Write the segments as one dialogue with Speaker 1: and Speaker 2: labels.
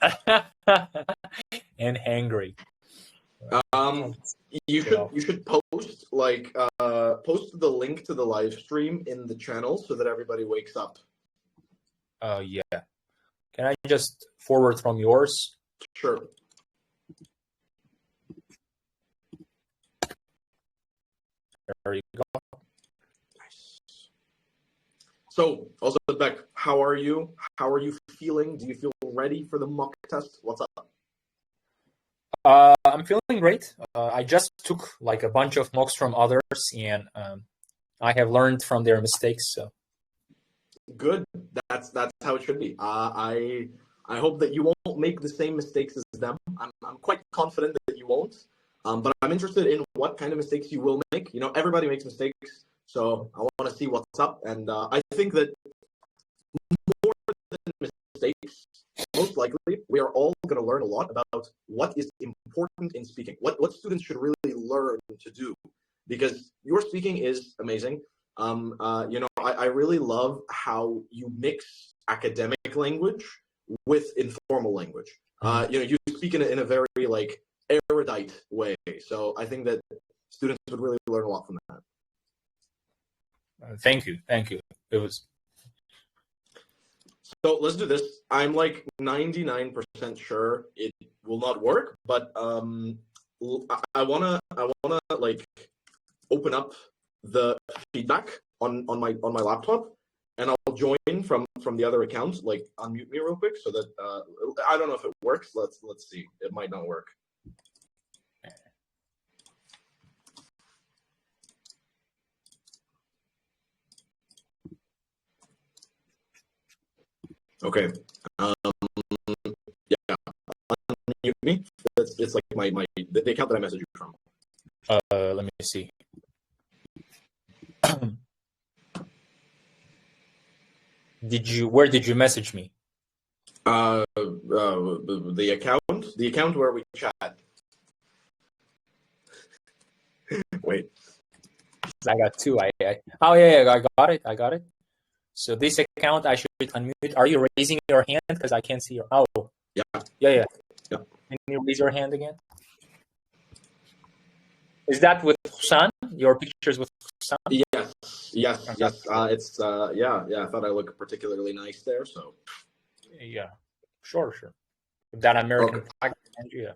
Speaker 1: And hangry.
Speaker 2: Um, you should post the link to the live stream in the channel so that everybody wakes up.
Speaker 1: Yeah. Can I just forward from yours?
Speaker 2: Sure.
Speaker 1: There you go.
Speaker 2: Nice. So, Ozodbek, how are you? How are you feeling? Do you feel ready for the mock test? What's up?
Speaker 1: I'm feeling great. I just took like a bunch of mocks from others, and I have learned from their mistakes. So
Speaker 2: Good. That's how it should be. I hope that you won't make the same mistakes as them. I'm quite confident that you won't. But I'm interested in what kind of mistakes you will make. You know, everybody makes mistakes, so I want to see what's up. And I think that more than mistakes, most likely, we are all going to learn a lot about what is important in speaking, what students should really learn to do, because your speaking is amazing. I really love how you mix academic language with informal language. You speak in a very like erudite way. So I think that students would really learn a lot from that.
Speaker 1: thank you. It was
Speaker 2: So let's do this. I'm like 99% sure it will not work, but I wanna like open up the feedback on my laptop, and I'll join from the other account. Like unmute me real quick so that I don't know if it works. Let's see. It might not work. Okay. Yeah. Unmute me. It's like the account that I messaged you from.
Speaker 1: let me see. Where did you message me?
Speaker 2: The account where we chat. Wait.
Speaker 1: I got two. Oh yeah, I got it. So this account I should unmute. Are you raising your hand? Because I can't see your. Oh. Yeah. Can you raise your hand again? Is that with Husan? Your pictures with Husan?
Speaker 2: Yes. It's I thought I looked particularly nice there, so.
Speaker 1: Yeah, sure. With that American flag, yeah.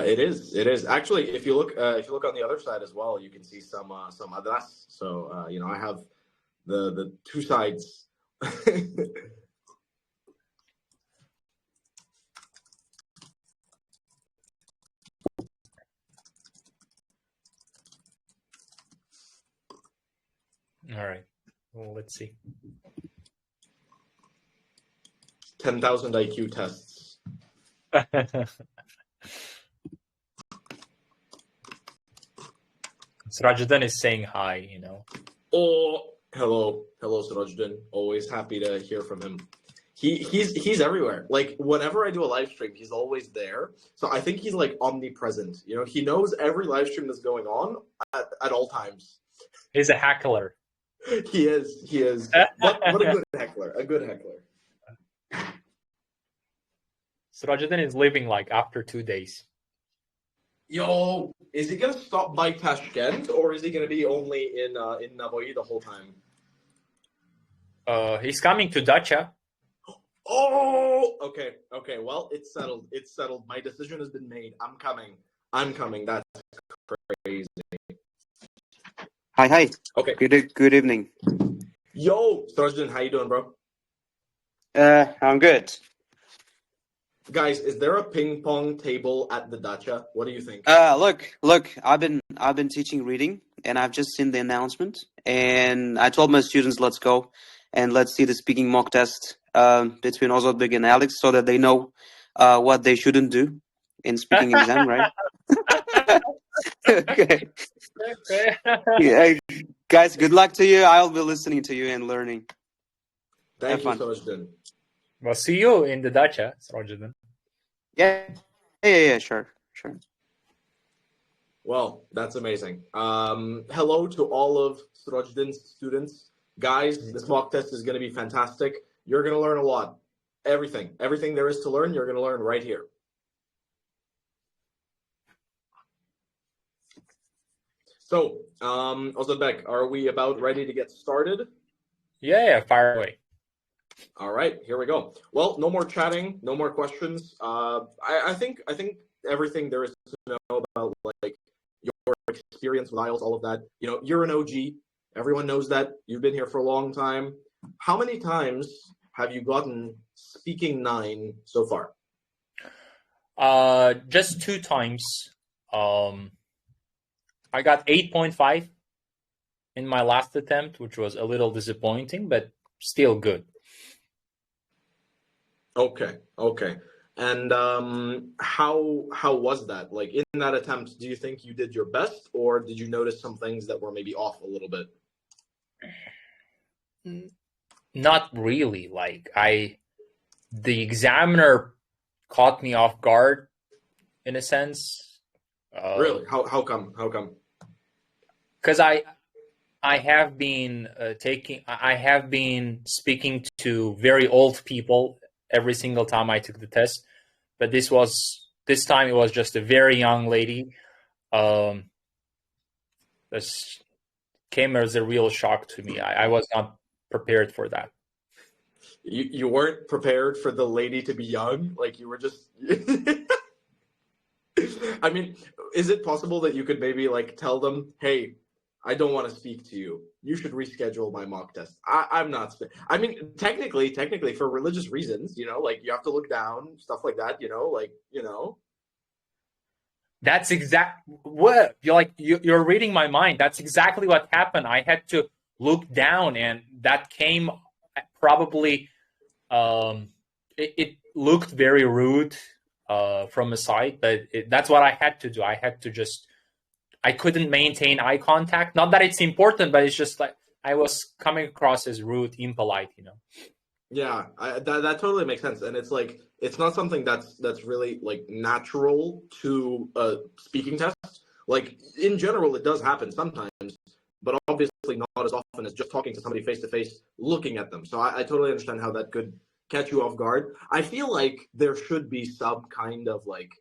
Speaker 2: It is actually. If you look on the other side as well, you can see some adras. So I have the two sides.
Speaker 1: All right. Well, let's see.
Speaker 2: 10,000 IQ tests.
Speaker 1: Srajuddin is saying hi,
Speaker 2: Oh, hello, Srajuddin. Always happy to hear from him. He's everywhere. Like whenever I do a live stream, he's always there. So I think he's like omnipresent. He knows every live stream that's going on at all times.
Speaker 1: He's a heckler.
Speaker 2: He is. But a good heckler.
Speaker 1: Srajuddin is leaving like after 2 days.
Speaker 2: Yo, is he gonna stop by Tashkent, or is he gonna be only in Navoi the whole time?
Speaker 1: He's coming to Dacha.
Speaker 2: Oh, okay. Well, it's settled. My decision has been made. I'm coming. That's crazy.
Speaker 3: Hi.
Speaker 2: Okay.
Speaker 3: Good evening.
Speaker 2: Yo, Srajuddin, how you doing, bro?
Speaker 3: I'm good.
Speaker 2: Guys, is there a ping pong table at the dacha? What do you think?
Speaker 3: Look. I've been teaching reading, and I've just seen the announcement, and I told my students, let's go, and let's see the speaking mock test between Ozodbek and Alex, so that they know what they shouldn't do in speaking exam, right? Okay. Yeah, guys, good luck to you. I'll be listening to you and learning.
Speaker 2: Thank you, Srajuddin.
Speaker 1: Well, see you in the dacha, Srajuddin.
Speaker 3: Yeah, sure.
Speaker 2: Well, that's amazing. Hello to all of Srajuddin's students. Guys, this mock test is going to be fantastic. You're going to learn a lot. Everything there is to learn, you're going to learn right here. So, Ozodbek, are we about ready to get started?
Speaker 1: Yeah, fire away.
Speaker 2: All right, here we go. Well, no more chatting, no more questions. I think everything there is to know about like your experience with IELTS, all of that. You know, you're an OG. Everyone knows that. You've been here for a long time. How many times have you gotten speaking 9 so far?
Speaker 1: Just 2 times. I got 8.5 in my last attempt, which was a little disappointing, but still good.
Speaker 2: Okay. And how was that? Like in that attempt, do you think you did your best, or did you notice some things that were maybe off a little bit?
Speaker 1: Not really. Like the examiner caught me off guard in a sense.
Speaker 2: Really? How come?
Speaker 1: Because I have been I have been speaking to very old people every single time I took the test, but this time it was just a very young lady. This came as a real shock to me. I was not prepared for that.
Speaker 2: You weren't prepared for the lady to be young? Like you were just I mean, is it possible that you could maybe like tell them, hey, I don't want to speak to you. You should reschedule my mock test. I'm not. I mean, technically, for religious reasons, you know, like you have to look down, stuff like that. You know, like you know.
Speaker 1: That's what you're reading my mind. That's exactly what happened. I had to look down, and that came probably. It looked very rude from a side, but that's what I had to do. I had to just. I couldn't maintain eye contact. Not that it's important, but it's just like I was coming across as rude, impolite, you know.
Speaker 2: Yeah, that totally makes sense, and it's like it's not something that's really like natural to a speaking test. Like in general, it does happen sometimes, but obviously not as often as just talking to somebody face to face, looking at them. So I totally understand how that could catch you off guard. I feel like there should be some kind of like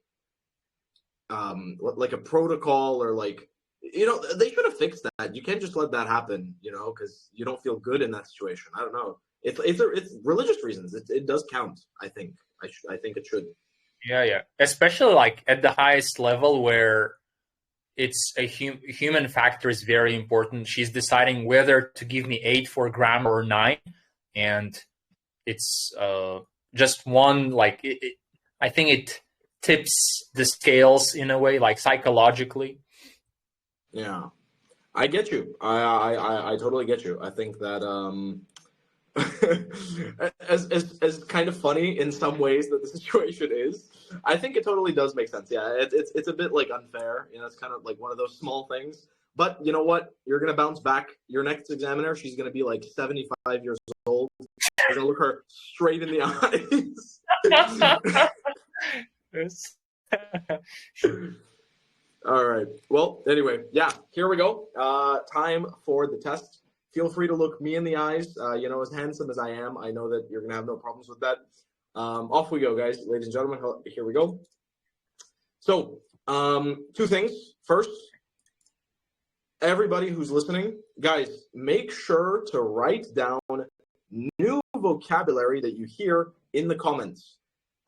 Speaker 2: a protocol or like you know they should have fixed that. You can't just let that happen, you know, because you don't feel good in that situation. I don't know. It's religious reasons. It does count. I think it should.
Speaker 1: Yeah. Especially like at the highest level where it's a human factor is very important. She's deciding whether to give me 8 for grammar or 9, and it's just one like I think it tips the scales in a way, like psychologically.
Speaker 2: Yeah, I get you. I totally get you. I think that as kind of funny in some ways that the situation is, I think it totally does make sense. Yeah, it's a bit like unfair. You know, it's kind of like one of those small things. But you know what? You're gonna bounce back. Your next examiner, she's gonna be like 75 years old. You're gonna look her straight in the eyes. All right. Well, anyway, yeah, here we go. Time for the test. Feel free to look me in the eyes. You know, as handsome as I am, I know that you're going to have no problems with that. Off we go, guys. Ladies and gentlemen, here we go. So, 2 things. First, everybody who's listening, guys, make sure to write down new vocabulary that you hear in the comments.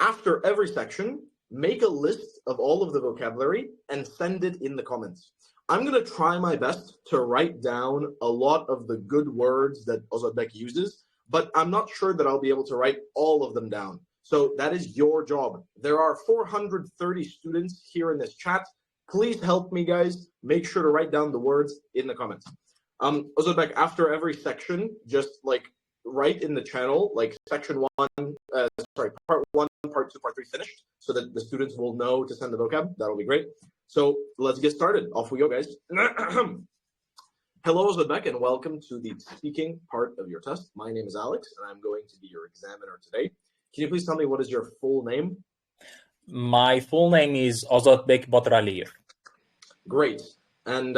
Speaker 2: After every section, make a list of all of the vocabulary and send it in the comments. I'm going to try my best to write down a lot of the good words that Ozodbek uses, but I'm not sure that I'll be able to write all of them down. So that is your job. There are 430 students here in this chat. Please help me, guys. Make sure to write down the words in the comments. Ozodbek, after every section, just like write in the channel, like section 1, part 1, part 2, part 3 finished, so that the students will know to send the vocab. That'll be great. So let's get started. Off we go, guys. Hello, Ozodbek, and welcome to the speaking part of your test. My name is Alex, and I'm going to be your examiner today. Can you please tell me what is your full name?
Speaker 1: My full name is Ozodbek Botraliyev.
Speaker 2: Great. And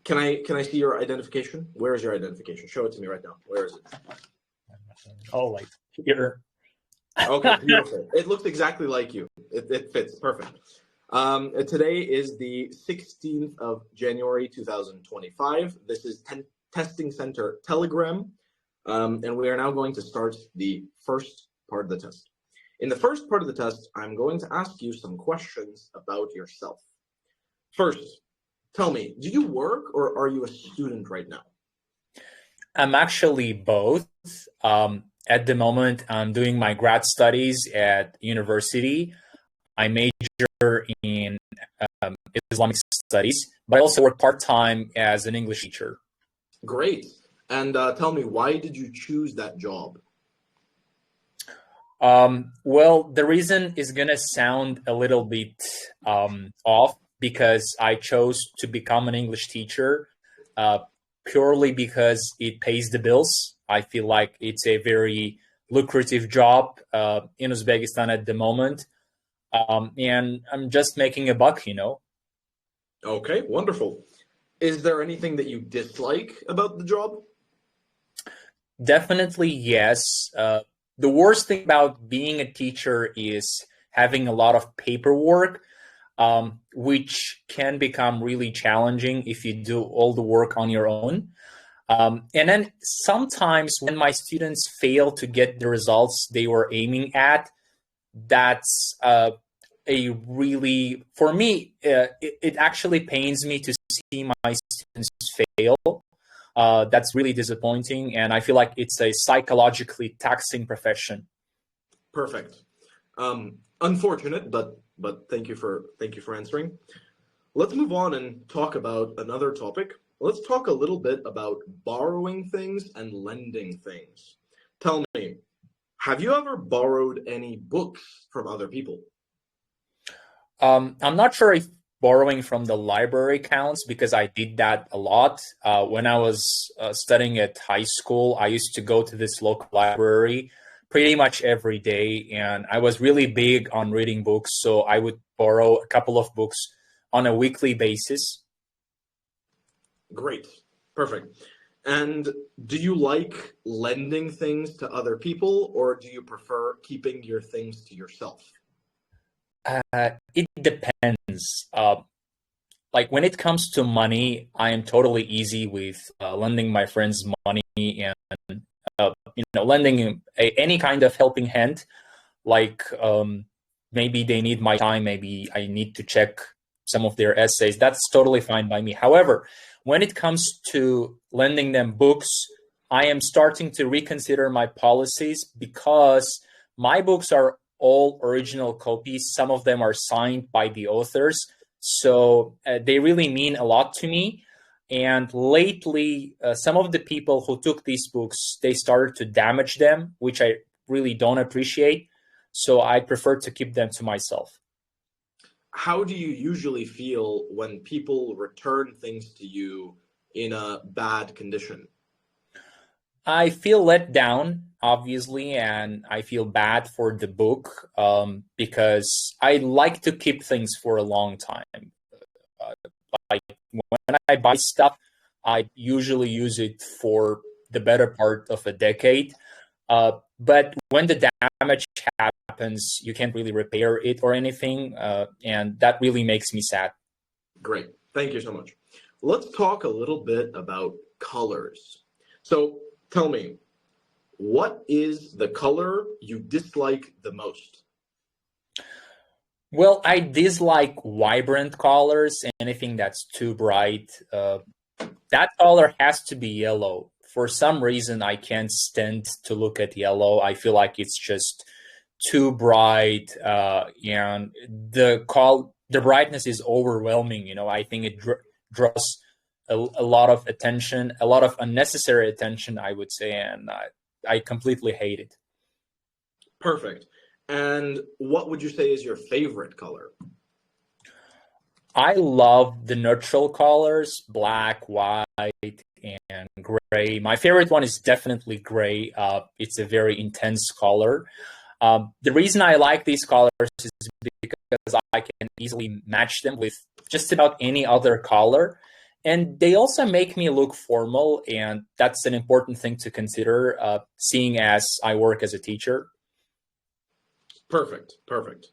Speaker 2: can I see your identification? Where is your identification? Show it to me right now. Where is it?
Speaker 1: Oh, like here.
Speaker 2: Okay, beautiful. It looks exactly like you. It fits perfect. Today is the 16th of January, 2025. This is Testing Center Telegram, and we are now going to start the first part of the test. In the first part of the test, I'm going to ask you some questions about yourself. First, tell me, do you work or are you a student right now?
Speaker 1: I'm actually both. At the moment, I'm doing my grad studies at university. I major in Islamic studies, but I also work part-time as an English teacher.
Speaker 2: Great. And tell me, why did you choose that job?
Speaker 1: Well, the reason is going to sound a little bit off because I chose to become an English teacher purely because it pays the bills. I feel like it's a very lucrative job in Uzbekistan at the moment. And I'm just making a buck.
Speaker 2: Okay, wonderful. Is there anything that you dislike about the job?
Speaker 1: Definitely, yes. The worst thing about being a teacher is having a lot of paperwork, which can become really challenging if you do all the work on your own. And then sometimes when my students fail to get the results they were aiming at, that's a really, for me, it actually pains me to see my students fail. That's really disappointing, and I feel like it's a psychologically taxing profession.
Speaker 2: Perfect. Unfortunate, but thank you for answering. Let's move on and talk about another topic. Let's talk a little bit about borrowing things and lending things. Tell me, have you ever borrowed any books from other people?
Speaker 1: I'm not sure if borrowing from the library counts because I did that a lot. When I was studying at high school, I used to go to this local library pretty much every day, and I was really big on reading books, so I would borrow a couple of books on a weekly basis.
Speaker 2: Great. Perfect. And do you like lending things to other people, or do you prefer keeping your things to yourself?
Speaker 1: It depends. Like when it comes to money, I am totally easy with lending my friends money and lending any kind of helping hand. Like maybe they need my time, maybe I need to check some of their essays. That's totally fine by me. However, when it comes to lending them books, I am starting to reconsider my policies because my books are all original copies. Some of them are signed by the authors. So they really mean a lot to me. And lately, some of the people who took these books, they started to damage them, which I really don't appreciate. So I prefer to keep them to myself.
Speaker 2: How do you usually feel when people return things to you in a bad condition?
Speaker 1: I feel let down, obviously, and I feel bad for the book because I like to keep things for a long time. Uh, like when I buy stuff, I usually use it for the better part of a decade. But when the damage happens, you can't really repair it or anything, and that really makes me sad.
Speaker 2: Great. Thank you so much. Let's talk a little bit about colors. So tell me, what is the color you dislike the most?
Speaker 1: Well, I dislike vibrant colors, anything that's too bright. That color has to be yellow. For some reason, I can't stand to look at yellow. I feel like it's just too bright, and the brightness is overwhelming. I think it draws a lot of attention, a lot of unnecessary attention, I would say, and I completely hate it.
Speaker 2: Perfect. And what would you say is your favorite color?
Speaker 1: I love the neutral colors, black, white, and gray. My favorite one is definitely gray. It's a very intense color. The reason I like these colors is because I can easily match them with just about any other color. And they also make me look formal, and that's an important thing to consider, seeing as I work as a teacher.
Speaker 2: Perfect. Perfect.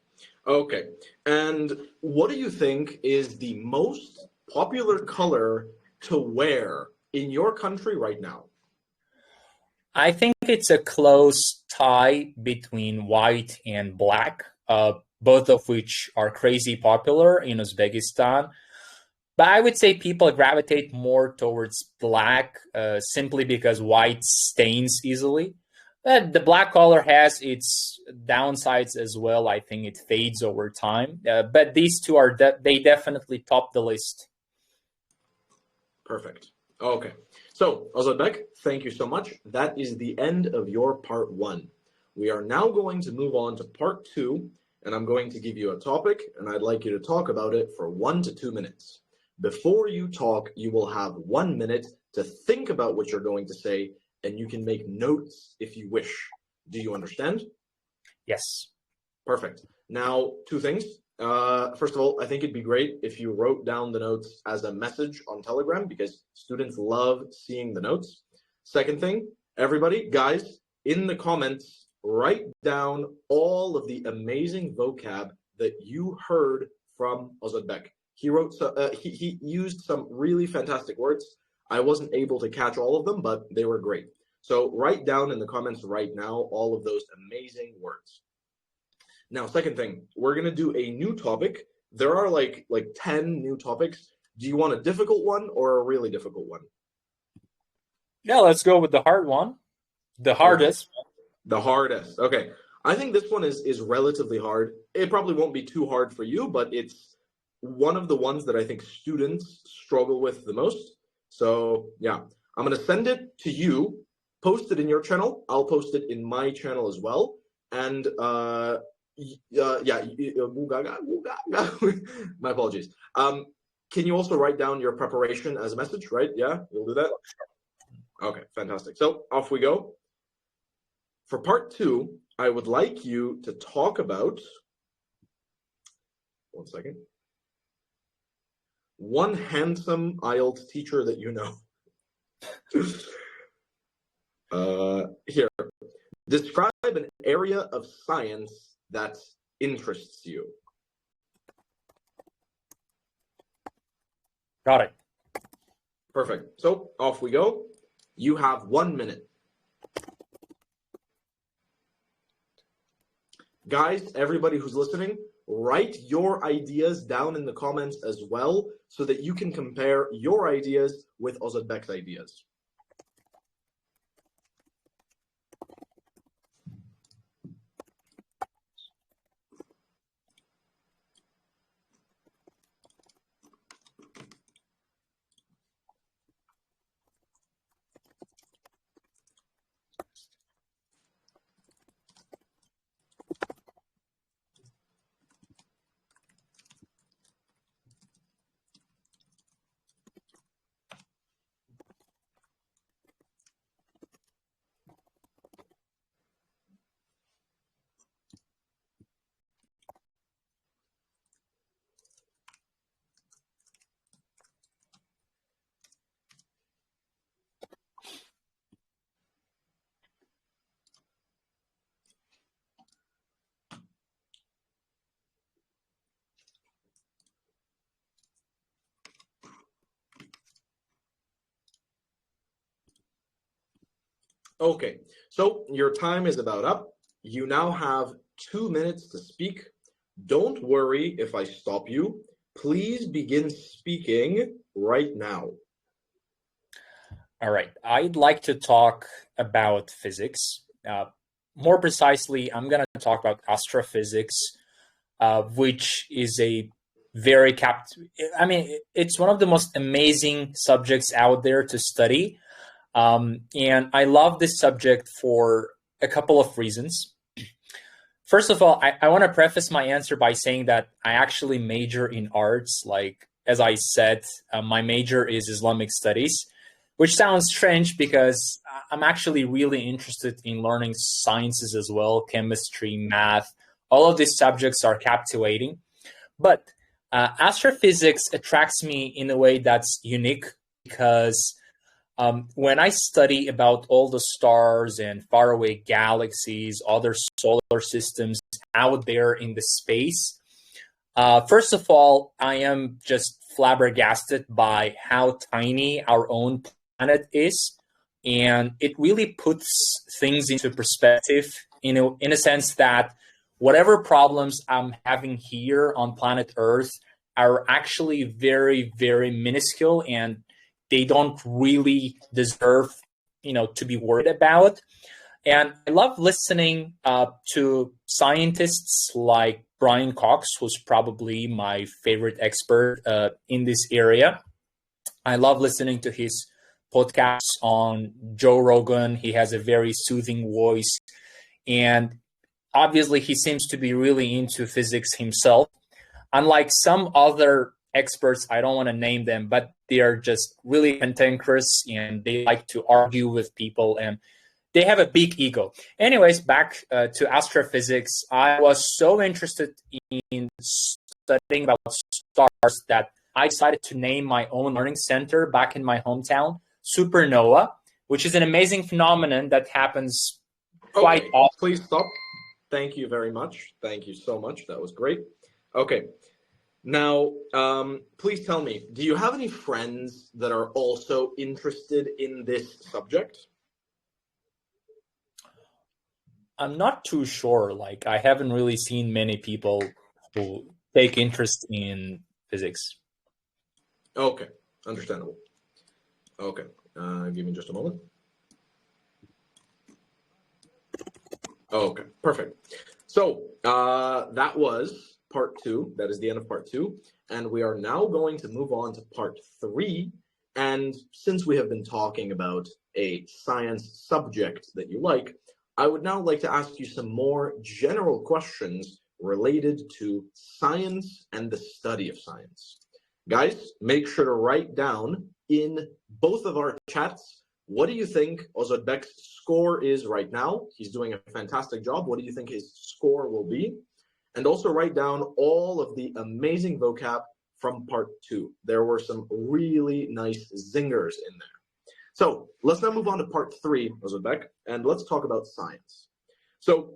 Speaker 2: Okay. And what do you think is the most popular color to wear in your country right now?
Speaker 1: I think it's a close tie between white and black, both of which are crazy popular in Uzbekistan. But I would say people gravitate more towards black simply because white stains easily. But the black color has its downsides as well. I think it fades over time. But these two are they definitely top the list.
Speaker 2: Perfect. Okay. So, Ozodbek, thank you so much. That is the end of your part one. We are now going to move on to part two, and I'm going to give you a topic, and I'd like you to talk about it for 1 to 2 minutes. Before you talk, you will have 1 minute to think about what you're going to say, and you can make notes if you wish. Do you understand?
Speaker 1: Yes.
Speaker 2: Perfect. Now, two things. First of all, I think it'd be great if you wrote down the notes as a message on Telegram because students love seeing the notes. Second thing, everybody, guys, in the comments, write down all of the amazing vocab that you heard from Ozodbek. He used some really fantastic words. I wasn't able to catch all of them, but they were great. So write down in the comments right now all of those amazing words. Now, second thing, we're going to do a new topic. There are like 10 new topics. Do you want a difficult one or a really difficult one?
Speaker 1: Yeah, let's go with the hard one. The hardest.
Speaker 2: The hardest. Okay. I think this one is relatively hard. It probably won't be too hard for you, but it's one of the ones that I think students struggle with the most. So, yeah, I'm going to send it to you, post it in your channel. I'll post it in my channel as well. And my apologies. Can you also write down your preparation as a message, right? Yeah, you'll do that? Okay, fantastic. So off we go. For part two, I would like you to talk about, 1 second, one handsome IELTS teacher that you know. Here, describe an area of science that interests you.
Speaker 1: Got it.
Speaker 2: Perfect. So off we go. You have 1 minute. Guys, everybody who's listening, write your ideas down in the comments as well so that you can compare your ideas with Ozodbek's ideas. Okay, so your time is about up. You now have 2 minutes to speak. Don't worry if I stop you. Please begin speaking right now.
Speaker 1: All right. I'd like to talk about physics. More precisely, I'm going to talk about astrophysics, which is a very it's one of the most amazing subjects out there to study. And I love this subject for a couple of reasons. First of all, I want to preface my answer by saying that I actually major in arts. Like, as I said, my major is Islamic studies, which sounds strange because I'm actually really interested in learning sciences as well, chemistry, math. All of these subjects are captivating. But astrophysics attracts me in a way that's unique because when I study about all the stars and faraway galaxies, other solar systems out there in the space. First of all, I am just flabbergasted by how tiny our own planet is. And it really puts things into perspective, in a sense that whatever problems I'm having here on planet Earth are actually very, very minuscule, and they don't really deserve, to be worried about. And I love listening to scientists like Brian Cox, who's probably my favorite expert in this area. I love listening to his podcasts on Joe Rogan. He has a very soothing voice. And obviously, he seems to be really into physics himself. Unlike some other experts, I don't want to name them, but they are just really cantankerous and they like to argue with people, and they have a big ego. Anyways, back to astrophysics. I was so interested in studying about stars that I decided to name my own learning center back in my hometown Supernova, which is an amazing phenomenon that happens quite often.
Speaker 2: Please stop. Thank you very much. Thank you so much. That was great. Okay. Now, please tell me, do you have any friends that are also interested in this subject?
Speaker 1: I'm not too sure. Like, I haven't really seen many people who take interest in physics.
Speaker 2: Okay, understandable. Okay, give me just a moment. Okay, perfect. So that was part 2. That is the end of part 2. And we are now going to move on to part 3. And since we have been talking about a science subject that you like, I would now like to ask you some more general questions related to science and the study of science. Guys, make sure to write down in both of our chats, what do you think Ozodbek's score is right now? He's doing a fantastic job. What do you think his score will be? And also write down all of the amazing vocab from part 2. There were some really nice zingers in there. So let's now move on to part 3, Ozodbek, and let's talk about science. So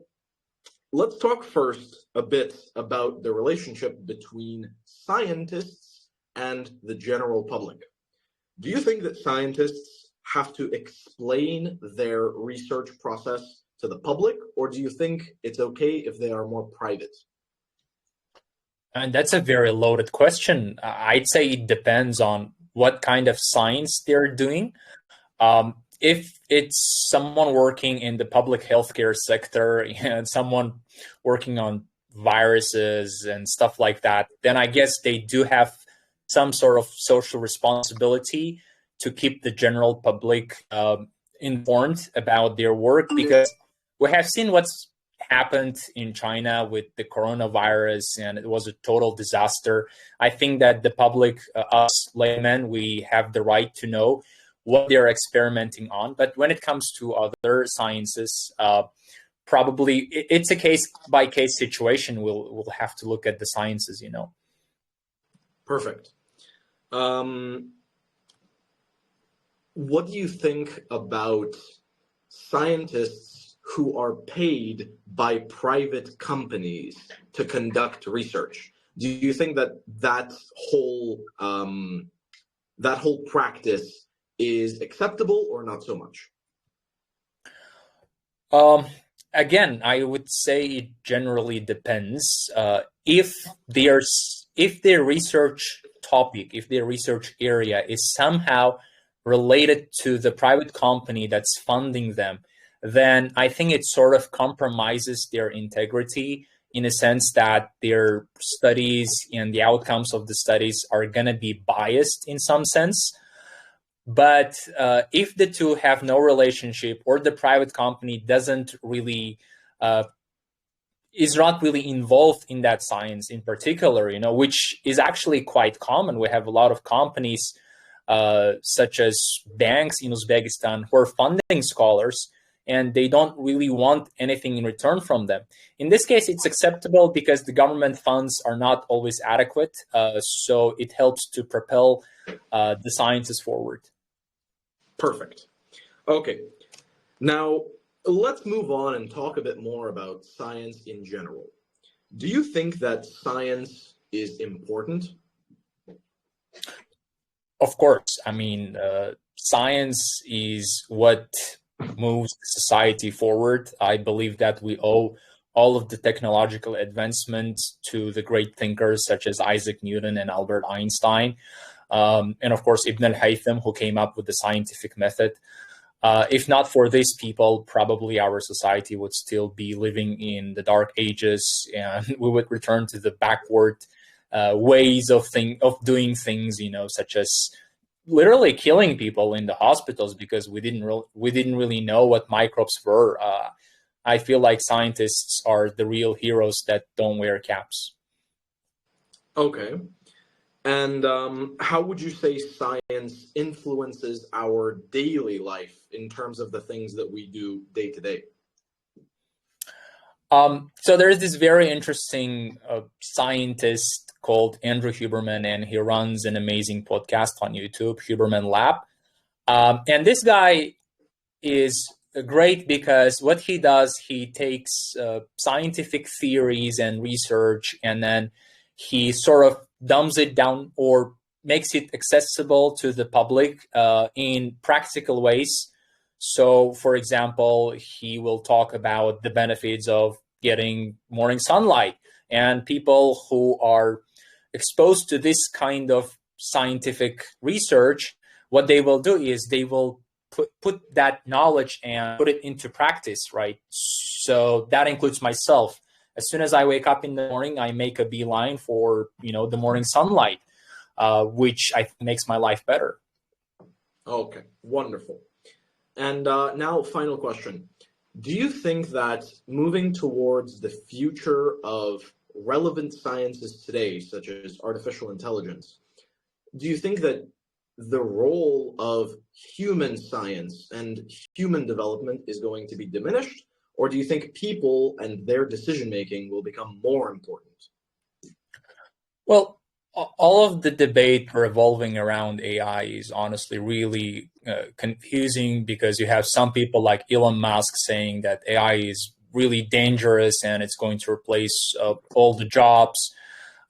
Speaker 2: let's talk first a bit about the relationship between scientists and the general public. Do you think that scientists have to explain their research process to the public, or do you think it's okay if they are more private?
Speaker 1: And that's a very loaded question. I'd say it depends on what kind of science they're doing. If it's someone working in the public healthcare sector and someone working on viruses and stuff like that, then I guess they do have some sort of social responsibility to keep the general public informed about their work, because we have seen what's happened in China with the coronavirus, and it was a total disaster. I think that the public, us laymen, we have the right to know what they're experimenting on. But when it comes to other sciences, probably it's a case-by-case situation. We'll have to look at the sciences,
Speaker 2: Perfect. What do you think about scientists who are paid by private companies to conduct research? Do you think that whole practice is acceptable or not so much?
Speaker 1: Again, I would say it generally depends. If their research topic, if their research area is somehow related to the private company that's funding them, then I think it sort of compromises their integrity, in a sense that their studies and the outcomes of the studies are going to be biased in some sense. But if the two have no relationship, or the private company doesn't really is not really involved in that science in particular, which is actually quite common. We have a lot of companies such as banks in Uzbekistan who are funding scholars, and they don't really want anything in return from them. In this case, it's acceptable because the government funds are not always adequate, so it helps to propel the sciences forward.
Speaker 2: Perfect. Okay. Now, let's move on and talk a bit more about science in general. Do you think that science is important?
Speaker 1: Of course. I mean, science is what moves society forward. I believe that we owe all of the technological advancements to the great thinkers such as Isaac Newton and Albert Einstein. And of course, Ibn al-Haytham, who came up with the scientific method. If not for these people, probably our society would still be living in the dark ages, and we would return to the backward ways of doing things, such as literally killing people in the hospitals because we didn't really know what microbes were. I feel like scientists are the real heroes that don't wear caps.
Speaker 2: Okay. And how would you say science influences our daily life in terms of the things that we do day to day?
Speaker 1: So there's this very interesting scientist called Andrew Huberman, and he runs an amazing podcast on YouTube, Huberman Lab. And this guy is great because what he does, he takes scientific theories and research, and then he sort of dumbs it down or makes it accessible to the public in practical ways. So, for example, he will talk about the benefits of getting morning sunlight, and people who are exposed to this kind of scientific research, what they will do is they will put that knowledge and put it into practice, right? So that includes myself. As soon as I wake up in the morning, I make a beeline for the morning sunlight, which I think makes my life better.
Speaker 2: Okay, wonderful. And now, final question. Do you think that moving towards the future of relevant sciences today, such as artificial intelligence, do you think that the role of human science and human development is going to be diminished? Or do you think people and their decision-making will become more important?
Speaker 1: Well, all of the debate revolving around AI is honestly really confusing because you have some people like Elon Musk saying that AI is really dangerous and it's going to replace all the jobs.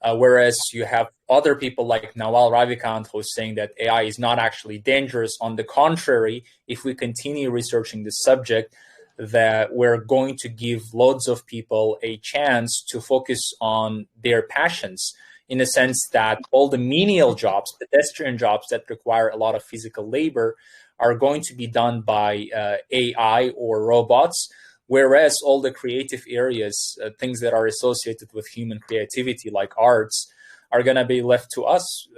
Speaker 1: Whereas you have other people like Nawal Ravikant who's saying that AI is not actually dangerous. On the contrary, if we continue researching the subject, that we're going to give loads of people a chance to focus on their passions, in the sense that all the menial jobs, pedestrian jobs that require a lot of physical labor are going to be done by AI or robots, whereas all the creative areas, things that are associated with human creativity like arts, are going to be left to us.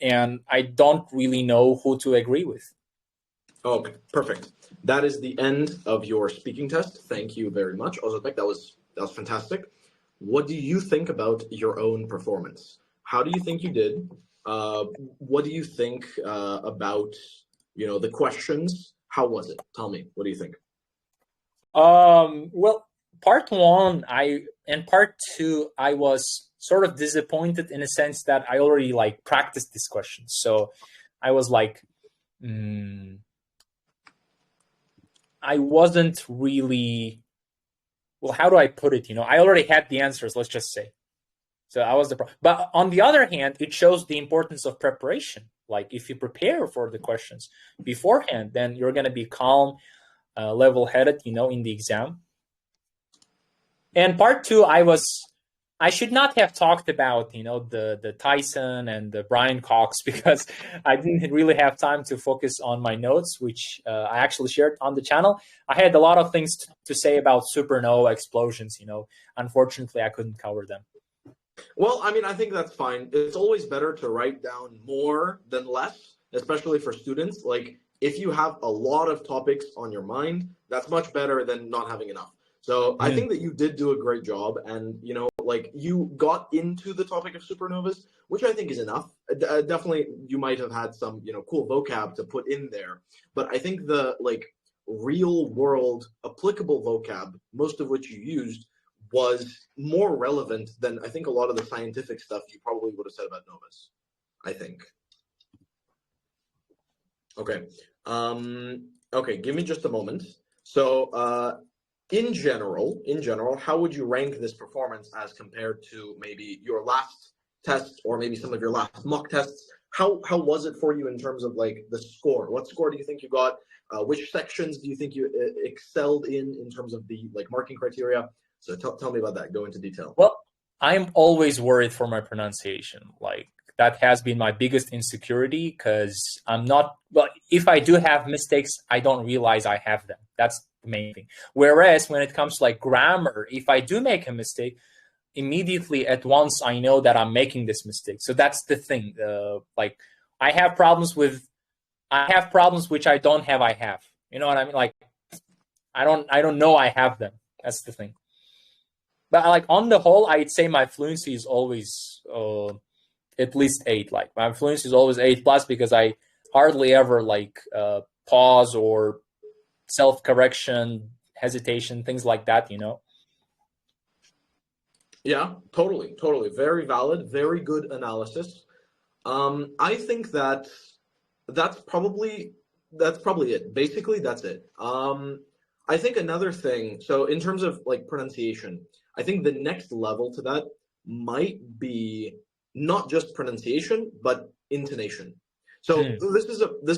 Speaker 1: And I don't really know who to agree with.
Speaker 2: Okay, perfect. That is the end of your speaking test. Thank you very much, Ozodbek. That was fantastic. What do you think about your own performance? How do you think you did? What do you think about the questions? How was it? Tell me. What do you think?
Speaker 1: Well, part one, and part two, I was sort of disappointed in a sense that I already practiced these questions. So I was like, I wasn't really, well, how do I put it? I already had the answers, let's just say. So I was but on the other hand, it shows the importance of preparation. Like if you prepare for the questions beforehand, then you're going to be calm, level-headed, in the exam. And part two, I should not have talked about, the Tyson and the Brian Cox because I didn't really have time to focus on my notes, which I actually shared on the channel. I had a lot of things to say about supernova explosions, Unfortunately, I couldn't cover them.
Speaker 2: Well, I mean, I think that's fine. It's always better to write down more than less, especially for students. Like, if you have a lot of topics on your mind, that's much better than not having enough. So I think that you did do a great job, and you got into the topic of supernovas, which I think is enough. Definitely, you might have had some cool vocab to put in there, but I think the real world applicable vocab, most of which you used, was more relevant than I think a lot of the scientific stuff you probably would have said about novas. I think. Okay. Okay. Give me just a moment. So. in general, how would you rank this performance as compared to maybe your last test or maybe some of your last mock tests? How was it for you in terms of like the score? What score do you think you got? Which sections do you think you excelled in terms of the like marking criteria? So tell me about that. Go into detail.
Speaker 1: Well, I'm always worried for my pronunciation. Like that has been my biggest insecurity because I'm not, well, if I do have mistakes, I don't realize I have them. That's the main thing. Whereas when it comes to like grammar, if I do make a mistake, immediately at once I know that I'm making this mistake. So that's the thing. Like I have problems which I don't have. I have. You know what I mean? Like I don't know I have them. That's the thing. But like on the whole, I'd say my fluency is always at least 8. Like my fluency is always 8+ because I hardly ever like pause or self-correction, hesitation, things like that, you know?
Speaker 2: Yeah, totally. Very valid, very good analysis. I think that that's probably it. Basically, that's it. I think another thing, so in terms of like pronunciation, I think the next level to that might be not just pronunciation, but intonation. So this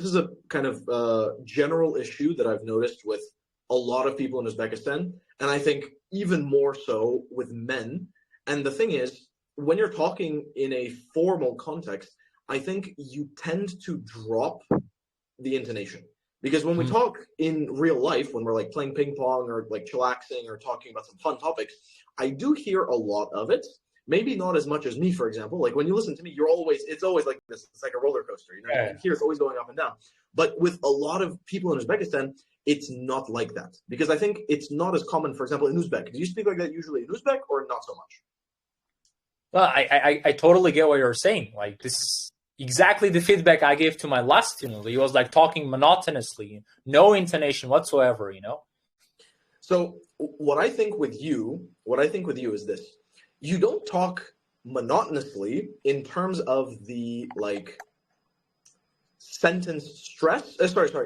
Speaker 2: is a kind of general issue that I've noticed with a lot of people in Uzbekistan, and I think even more so with men. And the thing is, when you're talking in a formal context, I think you tend to drop the intonation. Because when we talk in real life, when we're like playing ping pong or like chillaxing or talking about some fun topics, I do hear a lot of it. Maybe not as much as me, for example. Like when you listen to me, it's always like this. It's like a roller coaster. You know, you can hear it's always going up and down. But with a lot of people in Uzbekistan, it's not like that. Because I think it's not as common, for example, in Uzbek. Do you speak like that usually in Uzbek or not so much?
Speaker 1: Well, I totally get what you're saying. Like this is exactly the feedback I gave to my last student. He was like talking monotonously, no intonation whatsoever, you know?
Speaker 2: So what I think with you is this. You don't talk monotonously in terms of the like sentence stress.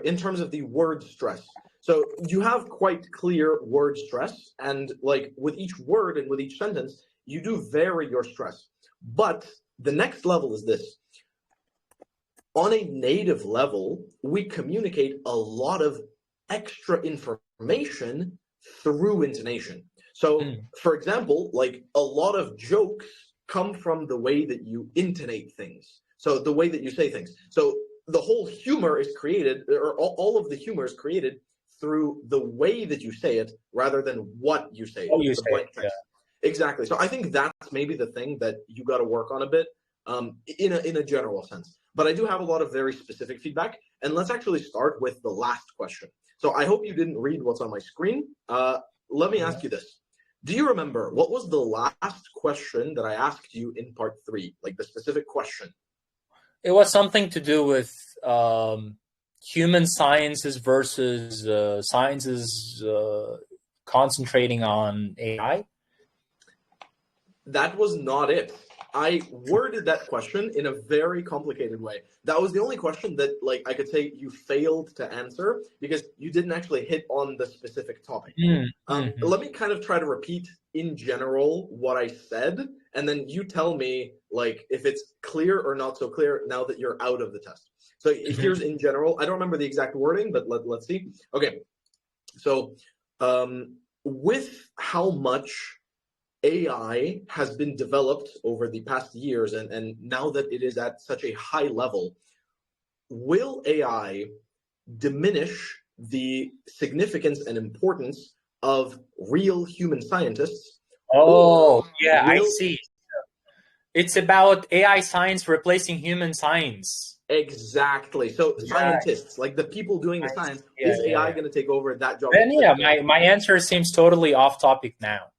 Speaker 2: In terms of the word stress. So you have quite clear word stress, and like with each word and with each sentence, you do vary your stress. But the next level is this. On a native level, we communicate a lot of extra information through intonation. So, for example, like a lot of jokes come from the way that you intonate things. So the way that you say things. So the whole humor is created, or all of the humor is created through the way that you say it rather than what you say.
Speaker 1: Oh, you say it, yeah.
Speaker 2: Exactly. So I think that's maybe the thing that you got to work on a bit in a general sense. But I do have a lot of very specific feedback. And let's actually start with the last question. So I hope you didn't read what's on my screen. Let me ask you this. Do you remember what was the last question that I asked you in part 3? Like the specific question?
Speaker 1: It was something to do with human sciences versus sciences concentrating on AI.
Speaker 2: That was not it. I worded that question in a very complicated way. That was the only question that, like, I could say you failed to answer because you didn't actually hit on the specific topic. Let me kind of try to repeat in general what I said, and then you tell me, like, if it's clear or not so clear now that you're out of the test. So here's in general. I don't remember the exact wording, but let's see. Okay. So with how much AI has been developed over the past years, and now that it is at such a high level, will AI diminish the significance and importance of real human scientists?
Speaker 1: Oh, yeah, I see. It's about AI science replacing human science.
Speaker 2: Exactly. So scientists, like the people doing the science, is AI going to take over that job?
Speaker 1: Then yeah, my answer seems totally off topic now.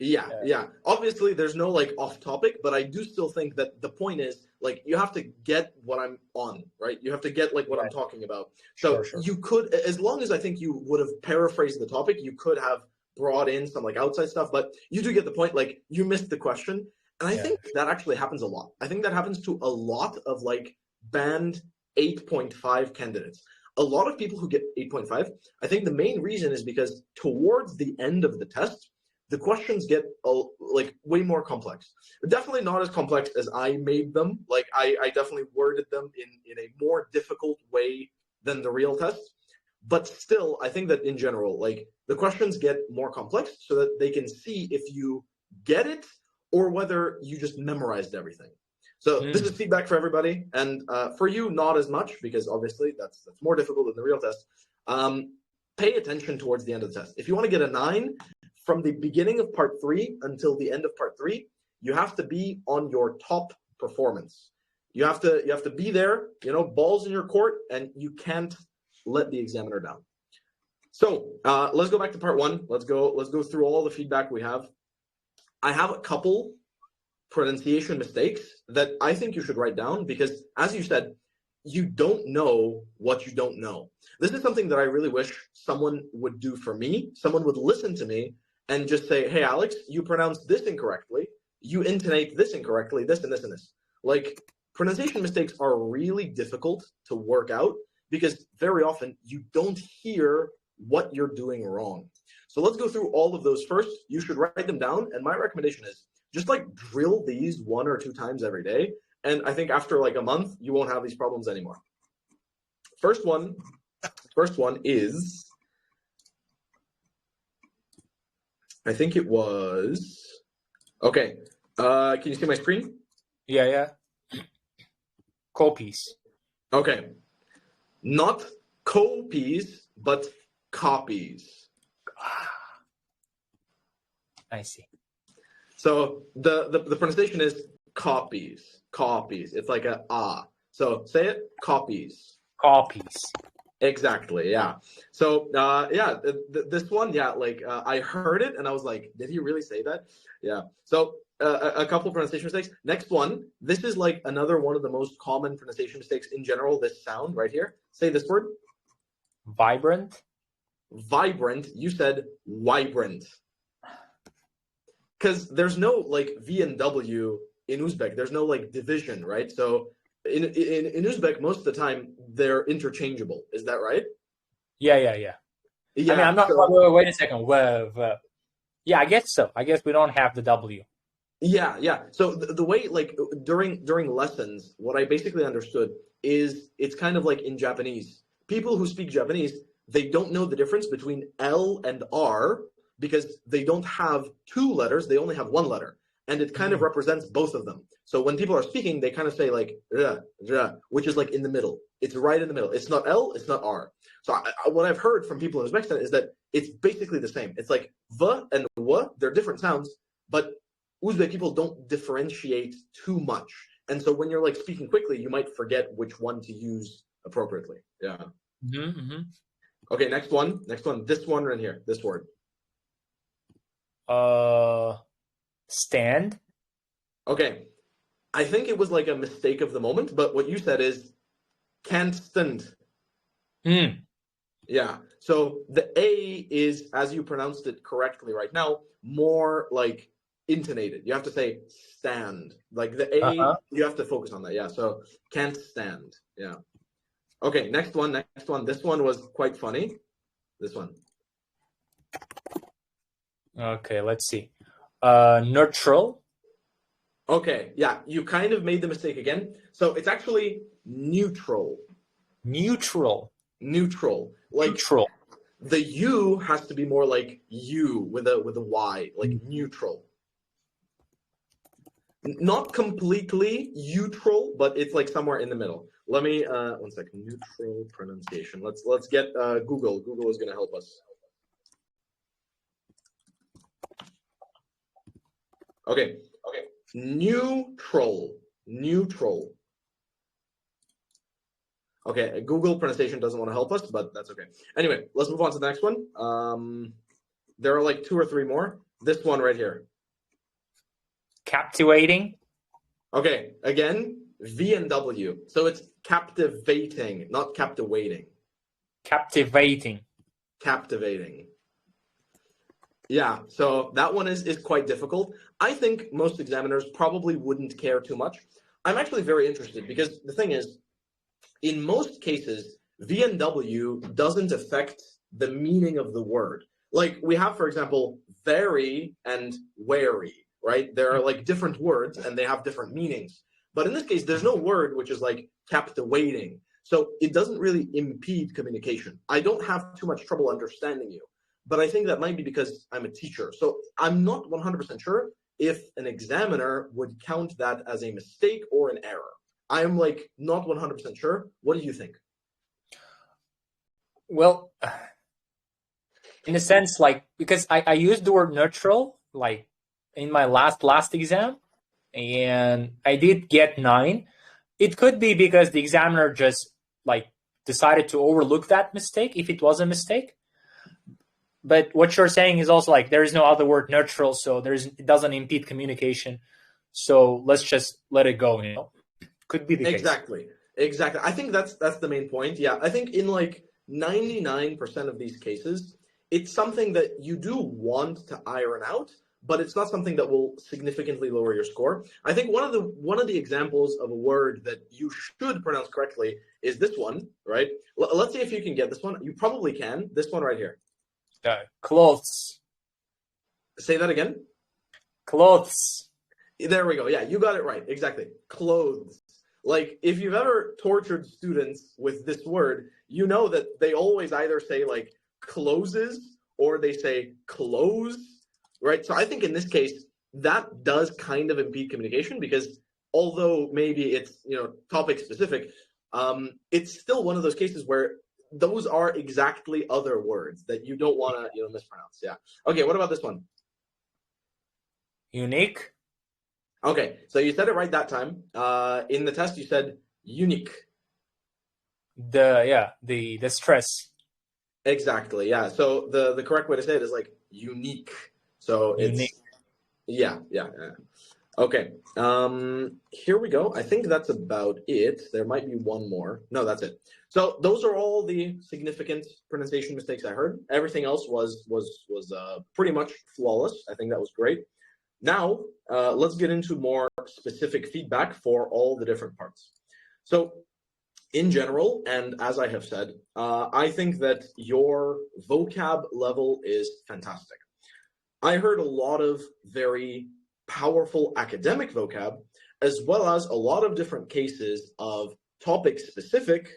Speaker 2: Yeah. Obviously, there's no like off topic, but I do still think that the point is like you have to get what I'm on, right? You have to get like what I'm talking about. So sure. You could, as long as I think you would have paraphrased the topic, you could have brought in some like outside stuff, but you do get the point. Like you missed the question, and I think that actually happens a lot. I think that happens to a lot of like band 8.5 candidates. a lot of people who get 8.5, I think the main reason is because towards the end of the test, the questions get like way more complex. Definitely not as complex as I made them. Like I definitely worded them in a more difficult way than the real test. But still, I think that in general, like the questions get more complex so that they can see if you get it or whether you just memorized everything. So this is feedback for everybody, and for you, not as much, because obviously that's more difficult than the real test. Pay attention towards the end of the test. If you want to get a 9, from the beginning of part 3 until the end of part 3, you have to be on your top performance. You have to be there, balls in your court, and you can't let the examiner down. So let's go back to part 1. Let's go through all the feedback we have. I have a couple pronunciation mistakes that I think you should write down because, as you said, you don't know what you don't know. This is something that I really wish someone would do for me. Someone would listen to me and just say, hey, Alex, you pronounced this incorrectly. You intonate this incorrectly, this and this and this. Like, pronunciation mistakes are really difficult to work out because very often you don't hear what you're doing wrong. So let's go through all of those first. You should write them down. And my recommendation is just like drill these 1 or 2 times every day. And I think after like a month, you won't have these problems anymore. First one is, I think it was, okay. Can you see my screen?
Speaker 1: Yeah. Copies.
Speaker 2: Okay. Not copies, but copies.
Speaker 1: I see.
Speaker 2: So the pronunciation is copies. Copies. It's like a ah. So say it, copies.
Speaker 1: Copies.
Speaker 2: Exactly, yeah. So this one, like I heard it and I was like, did he really say that? Yeah. So a couple pronunciation mistakes. Next one, this is like another one of the most common pronunciation mistakes in general, this sound right here. Say this word.
Speaker 1: Vibrant.
Speaker 2: Vibrant. You said vibrant. Because there's no like V and W in Uzbek. There's no like division, right? So in Uzbek, most of the time they're interchangeable. Is that right?
Speaker 1: Yeah. I mean, I'm not. So, wait a second. Yeah, I guess so. I guess we don't have the W.
Speaker 2: Yeah. So the way like during lessons, what I basically understood is it's kind of like in Japanese. People who speak Japanese, they don't know the difference between L and R because they don't have 2 letters, they only have 1 letter. And it kind of represents both of them. So when people are speaking, they kind of say like, which is like in the middle. It's right in the middle. It's not L, it's not R. So what I've heard from people in Uzbekistan is that it's basically the same. It's like V and W, they're different sounds, but Uzbek people don't differentiate too much. And so when you're like speaking quickly, you might forget which one to use appropriately. Yeah. Okay, next one. This one right here, this word.
Speaker 1: Stand.
Speaker 2: Okay. I think it was like a mistake of the moment, but what you said is can't stand. Yeah. So the A is, as you pronounced it correctly right now, more like intonated. You have to say stand. Like the A, you have to focus on that. Yeah. So can't stand. Yeah. Okay, next one. This one was quite funny. This one.
Speaker 1: Okay, let's see. Neutral.
Speaker 2: Okay, yeah, you kind of made the mistake again. So it's actually neutral.
Speaker 1: Neutral.
Speaker 2: Like
Speaker 1: neutral.
Speaker 2: The U has to be more like U with a Y, like neutral. Not completely neutral, but it's like somewhere in the middle. Let me 1 second. Neutral pronunciation. Let's get Google. Google is going to help us. Okay. Neutral. Okay, Google pronunciation doesn't want to help us, but that's okay. Anyway, let's move on to the next one. There are like 2 or 3 more. This one right here.
Speaker 1: Captivating.
Speaker 2: Okay, again, V and W. So it's captivating, not captivating.
Speaker 1: Captivating.
Speaker 2: Yeah, so that one is quite difficult. I think most examiners probably wouldn't care too much. I'm actually very interested because the thing is, in most cases, V&W doesn't affect the meaning of the word. Like we have, for example, very and wary, right? There are like different words and they have different meanings. But in this case, there's no word which is like captivating. So it doesn't really impede communication. I don't have too much trouble understanding you, but I think that might be because I'm a teacher. So I'm not 100% sure if an examiner would count that as a mistake or an error. I'm like not 100% sure. What do you think?
Speaker 1: Well, in a sense, like, because I used the word neutral, like in my last exam, and I did get 9. It could be because the examiner just like decided to overlook that mistake if it was a mistake. But what you're saying is also like there is no other word neutral, so it doesn't impede communication. So let's just let it go, you know. Could be the case.
Speaker 2: Exactly. I think that's the main point. Yeah, I think in like 99% of these cases, it's something that you do want to iron out, but it's not something that will significantly lower your score. I think one of the examples of a word that you should pronounce correctly is this one, right? Let's see if you can get this one. You probably can. This one right here.
Speaker 1: Clothes.
Speaker 2: Say that again.
Speaker 1: Clothes.
Speaker 2: There we go. Yeah, you got it right. Exactly. Clothes. Like, if you've ever tortured students with this word, you know that they always either say, like, closes or they say close, right? So I think in this case, that does kind of impede communication because although maybe it's, topic specific, it's still one of those cases where those are exactly other words that you don't want to, mispronounce. Yeah. Okay, what about this one?
Speaker 1: Unique.
Speaker 2: Okay, so you said it right that time. In the test, you said unique.
Speaker 1: The stress.
Speaker 2: Exactly. Yeah. So the correct way to say it is like unique. So
Speaker 1: unique.
Speaker 2: It's yeah. Okay. Here we go. I think that's about it. There might be one more. No, that's it. So those are all the significant pronunciation mistakes I heard. Everything else was pretty much flawless. I think that was great. Now, let's get into more specific feedback for all the different parts. So, in general, and as I have said, I think that your vocab level is fantastic. I heard a lot of very powerful academic vocab, as well as a lot of different cases of topic-specific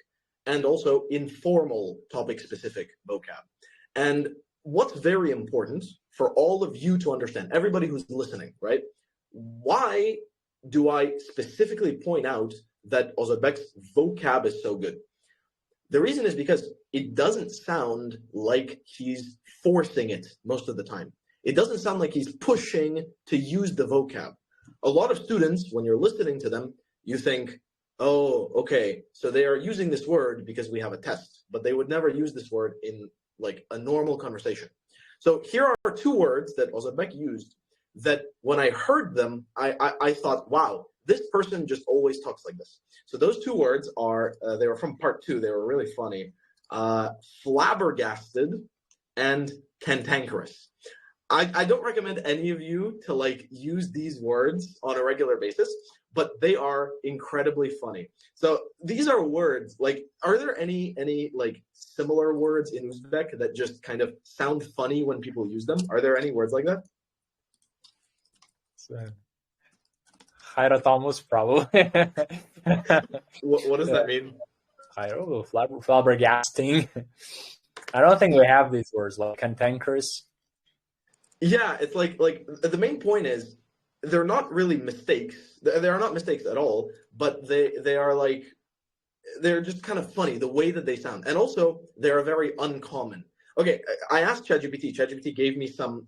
Speaker 2: and also informal topic-specific vocab. And what's very important for all of you to understand, everybody who's listening, right? Why do I specifically point out that Ozodbek's vocab is so good? The reason is because it doesn't sound like he's forcing it most of the time. It doesn't sound like he's pushing to use the vocab. A lot of students, when you're listening to them, you think, oh, okay, so they are using this word because we have a test, but they would never use this word in like a normal conversation. So here are 2 words that Ozodbek used that when I heard them, I thought, wow, this person just always talks like this. So those 2 words are, they were from part 2. They were really funny. Flabbergasted and cantankerous. I don't recommend any of you to like use these words on a regular basis, but they are incredibly funny. So these are words, like, are there any like similar words in Uzbek that just kind of sound funny when people use them? Are there any words like that?
Speaker 1: Hayratomuz, probably.
Speaker 2: What does that mean?
Speaker 1: I don't know, flabbergasting. I don't think we have these words, like cantankerous.
Speaker 2: Yeah, it's like the main point is they're not really mistakes. They are not mistakes at all, but they are like, they're just kind of funny the way that they sound, and also they're very uncommon. Okay, I asked ChatGPT. ChatGPT gave me some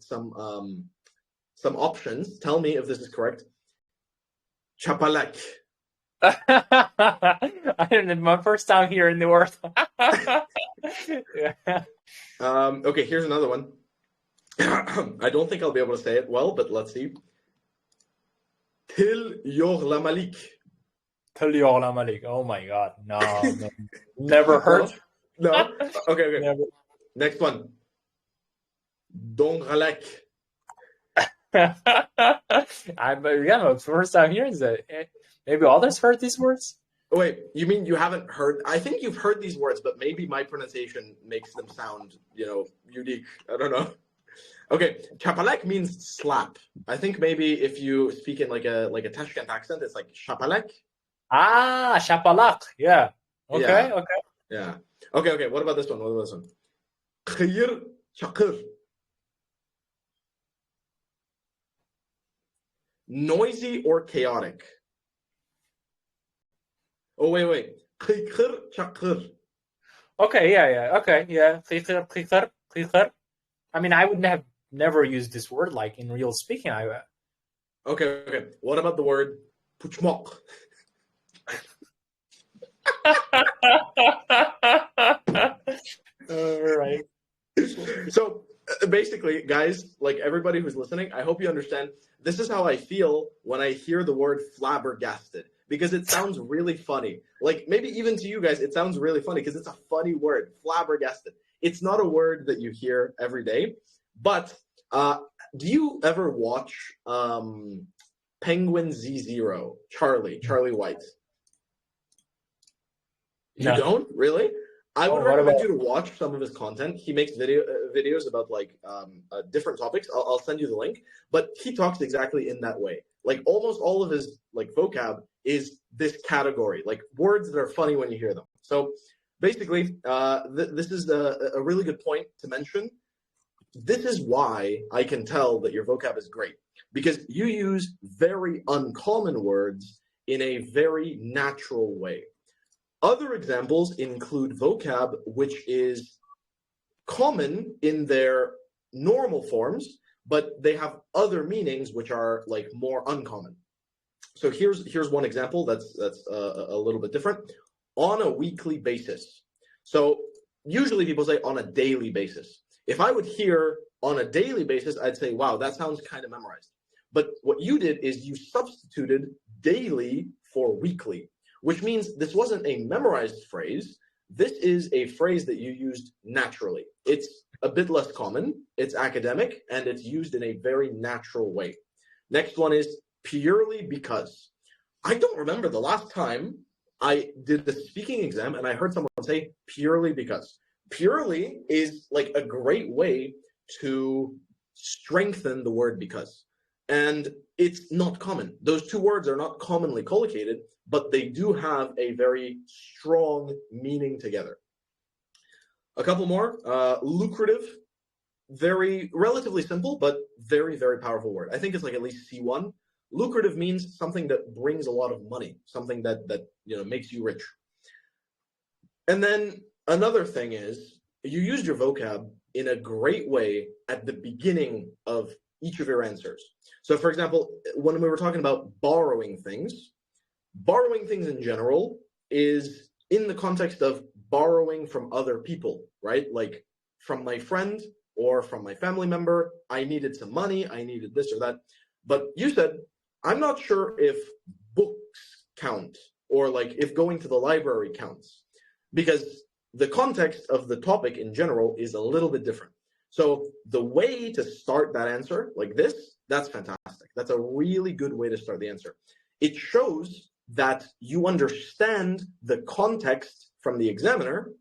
Speaker 2: options. Tell me if this is correct. Chapalak.
Speaker 1: I don't know, my first time hearing the word. Yeah.
Speaker 2: Okay, here's another one. I don't think I'll be able to say it well, but let's see. Til yor la malik.
Speaker 1: Til yor la malik. Oh my God, no. Never heard.
Speaker 2: No. Okay.
Speaker 1: Never.
Speaker 2: Next one. Don Halak.
Speaker 1: I'm first time hearing that. Maybe others heard these words.
Speaker 2: Wait, you mean you haven't heard? I think you've heard these words, but maybe my pronunciation makes them sound, unique. I don't know. Okay, chapalek means slap. I think maybe if you speak in like a Tashkent accent, it's like chapalek.
Speaker 1: Ah, shapalak. Yeah. Okay.
Speaker 2: Yeah.
Speaker 1: Okay.
Speaker 2: Yeah. Okay. What about this one? Khayr chakır. Noisy or chaotic? Oh, wait. Khayr chakır.
Speaker 1: Okay. Yeah. Okay. Yeah. Khikr. I mean, I would have never used this word like in real speaking.
Speaker 2: Okay. What about the word puchmok?
Speaker 1: All right.
Speaker 2: So basically, guys, like everybody who's listening, I hope you understand. This is how I feel when I hear the word flabbergasted, because it sounds really funny. Like maybe even to you guys, it sounds really funny because it's a funny word, flabbergasted. It's not a word that you hear every day. But do you ever watch Penguin Z0, Charlie White? You
Speaker 1: No.
Speaker 2: don't? Really? I would
Speaker 1: what
Speaker 2: recommend
Speaker 1: about-
Speaker 2: you to watch some of his content. He makes videos about like different topics. I'll send you the link. But he talks exactly in that way. Like almost all of his like vocab is this category, like words that are funny when you hear them. So basically, this is a really good point to mention. This is why I can tell that your vocab is great, because you use very uncommon words in a very natural way. Other examples include vocab which is common in their normal forms, but they have other meanings which are like more uncommon. So here's one example that's a little bit different. On a weekly basis. So usually people say on a daily basis. If I would hear on a daily basis, I'd say, wow, that sounds kind of memorized. But what you did is you substituted daily for weekly, which means this wasn't a memorized phrase. This is a phrase that you used naturally. It's a bit less common, it's academic, and it's used in a very natural way. Next one is purely because. I don't remember the last time I did the speaking exam and I heard someone say purely because. Purely is like a great way to strengthen the word because. And it's not common. Those two words are not commonly collocated, but they do have a very strong meaning together. A couple more. Lucrative, very relatively simple, but very, very powerful word. I think it's like at least C1. Lucrative means something that brings a lot of money, something that makes you rich. And then another thing is you used your vocab in a great way at the beginning of each of your answers. So for example, when we were talking about borrowing things in general is in the context of borrowing from other people, right? Like from my friend or from my family member, I needed some money, I needed this or that. But you said, I'm not sure if books count or like if going to the library counts, because the context of the topic in general is a little bit different. So the way to start that answer like this, that's fantastic. That's a really good way to start the answer. It shows that you understand the context from the examiner,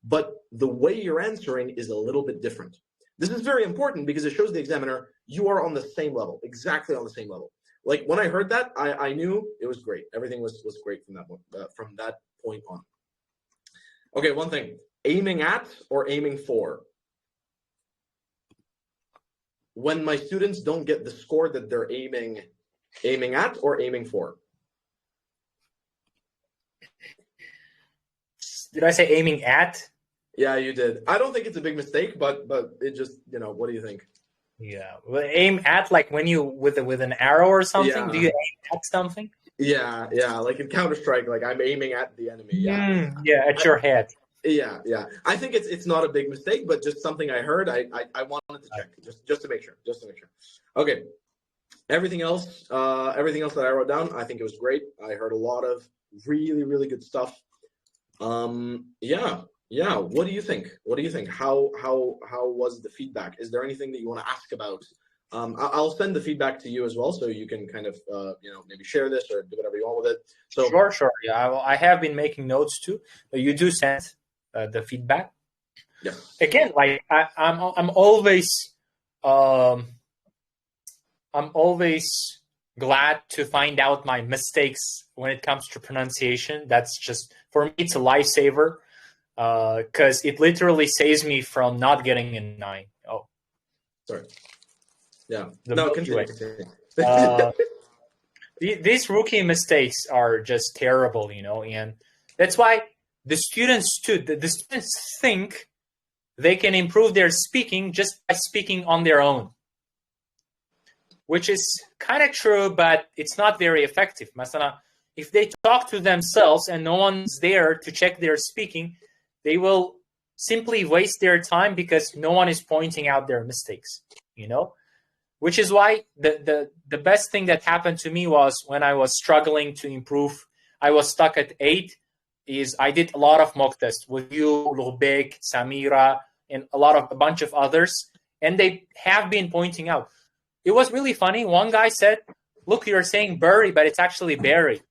Speaker 2: but the way you're answering is a little bit different. This is very important because it shows the examiner you are on the same level, exactly on the same level. Like when I heard that, I knew it was great. Everything was great from that point on. Okay, one thing, aiming at or aiming for. When my students don't get the score that they're aiming at or aiming for.
Speaker 1: Did I say aiming at?
Speaker 2: Yeah, you did. I don't think it's a big mistake, but it just, what do you think?
Speaker 1: Yeah, well, aim at like when you with an arrow or something.
Speaker 2: Yeah.
Speaker 1: Do you aim at something?
Speaker 2: Yeah, like in Counter-Strike, like I'm aiming at the enemy. Yeah,
Speaker 1: at your head.
Speaker 2: Yeah. I think it's not a big mistake, but just something I heard. I wanted to check just to make sure. Okay. Everything else that I wrote down, I think it was great. I heard a lot of really, really good stuff. Yeah. What do you think? How was the feedback? Is there anything that you want to ask about I'll send the feedback to you as well, so you can kind of maybe share this or do whatever you want with it. So
Speaker 1: Sure. Yeah, I have been making notes too. You do send the feedback.
Speaker 2: Yeah.
Speaker 1: Again, like I'm always glad to find out my mistakes when it comes to pronunciation. That's just, for me, it's a lifesaver, because it literally saves me from not getting a 9. Oh,
Speaker 2: sorry. Yeah.
Speaker 1: No,
Speaker 2: continue.
Speaker 1: These rookie mistakes are just terrible, and that's why the students too. The students think they can improve their speaking just by speaking on their own, which is kind of true, but it's not very effective. Masana, if they talk to themselves and no one's there to check their speaking, they will simply waste their time because no one is pointing out their mistakes, Which is why the best thing that happened to me was when I was struggling to improve, I was stuck at 8, is I did a lot of mock tests with you, Ozodbek, Samira, and a bunch of others, and they have been pointing out. It was really funny. One guy said, look, you're saying bury, but it's actually bury.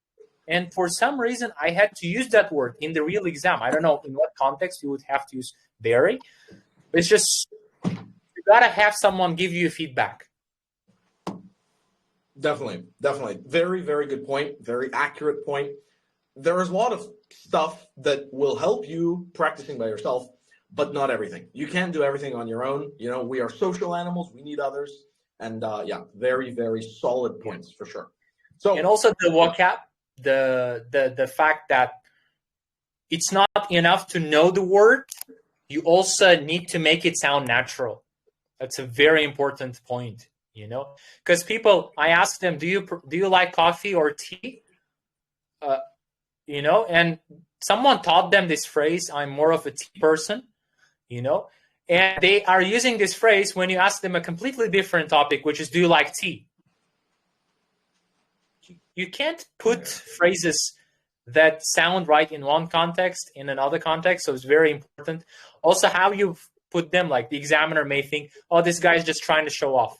Speaker 1: And for some reason, I had to use that word in the real exam. I don't know in what context you would have to use bury. But it's just, you got to have someone give you feedback.
Speaker 2: Definitely. Very, very good point. Very accurate point. There is a lot of stuff that will help you practicing by yourself, but not everything. You can't do everything on your own. We are social animals. We need others. And very, very solid points for sure. So,
Speaker 1: and also the vocab, the fact that it's not enough to know the word. You also need to make it sound natural. That's a very important point. Because people, I ask them, do you like coffee or tea? And someone taught them this phrase, I'm more of a tea person, and they are using this phrase when you ask them a completely different topic, which is, do you like tea? You can't put phrases that sound right in one context in another context, so it's very important. Also, how you put them, like the examiner may think, oh, this guy's just trying to show off.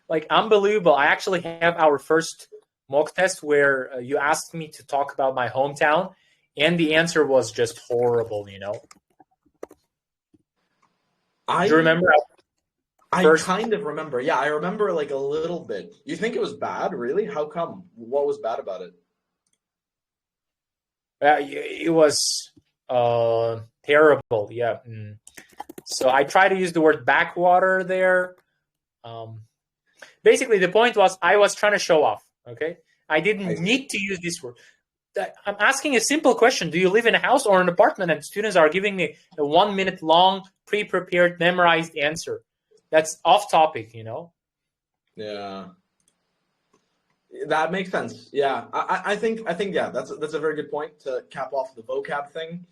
Speaker 1: Like, unbelievable. I actually have our first mock test where you asked me to talk about my hometown, and the answer was just horrible, Do you remember?
Speaker 2: I kind of remember. Yeah, I remember like a little bit. You think it was bad, really? How come? What was bad about it?
Speaker 1: It was terrible, yeah. So I try to use the word backwater there. Basically, the point was I was trying to show off, okay? I didn't need to use this word. I'm asking a simple question. Do you live in a house or an apartment? And students are giving me a 1 minute long, pre-prepared, memorized answer. That's off topic,
Speaker 2: Yeah. That makes sense. Yeah. I think yeah, that's a very good point to cap off the vocab thing.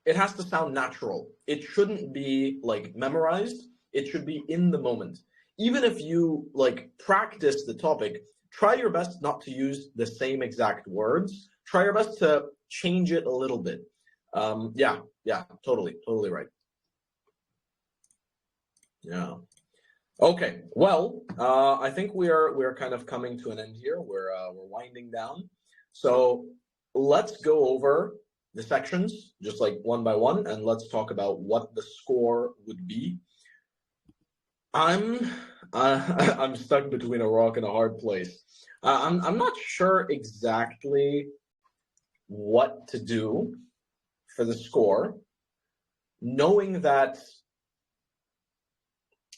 Speaker 2: It has to sound natural. It shouldn't be like memorized. It should be in the moment. Even if you like practice the topic, try your best not to use the same exact words. Try your best to change it a little bit. Yeah, totally right. Yeah. Okay. Well, I think we're kind of coming to an end here. We're winding down. So let's go over the sections just like one by one, and let's talk about what the score would be. I'm stuck between a rock and a hard place. I'm not sure exactly what to do for the score, knowing that,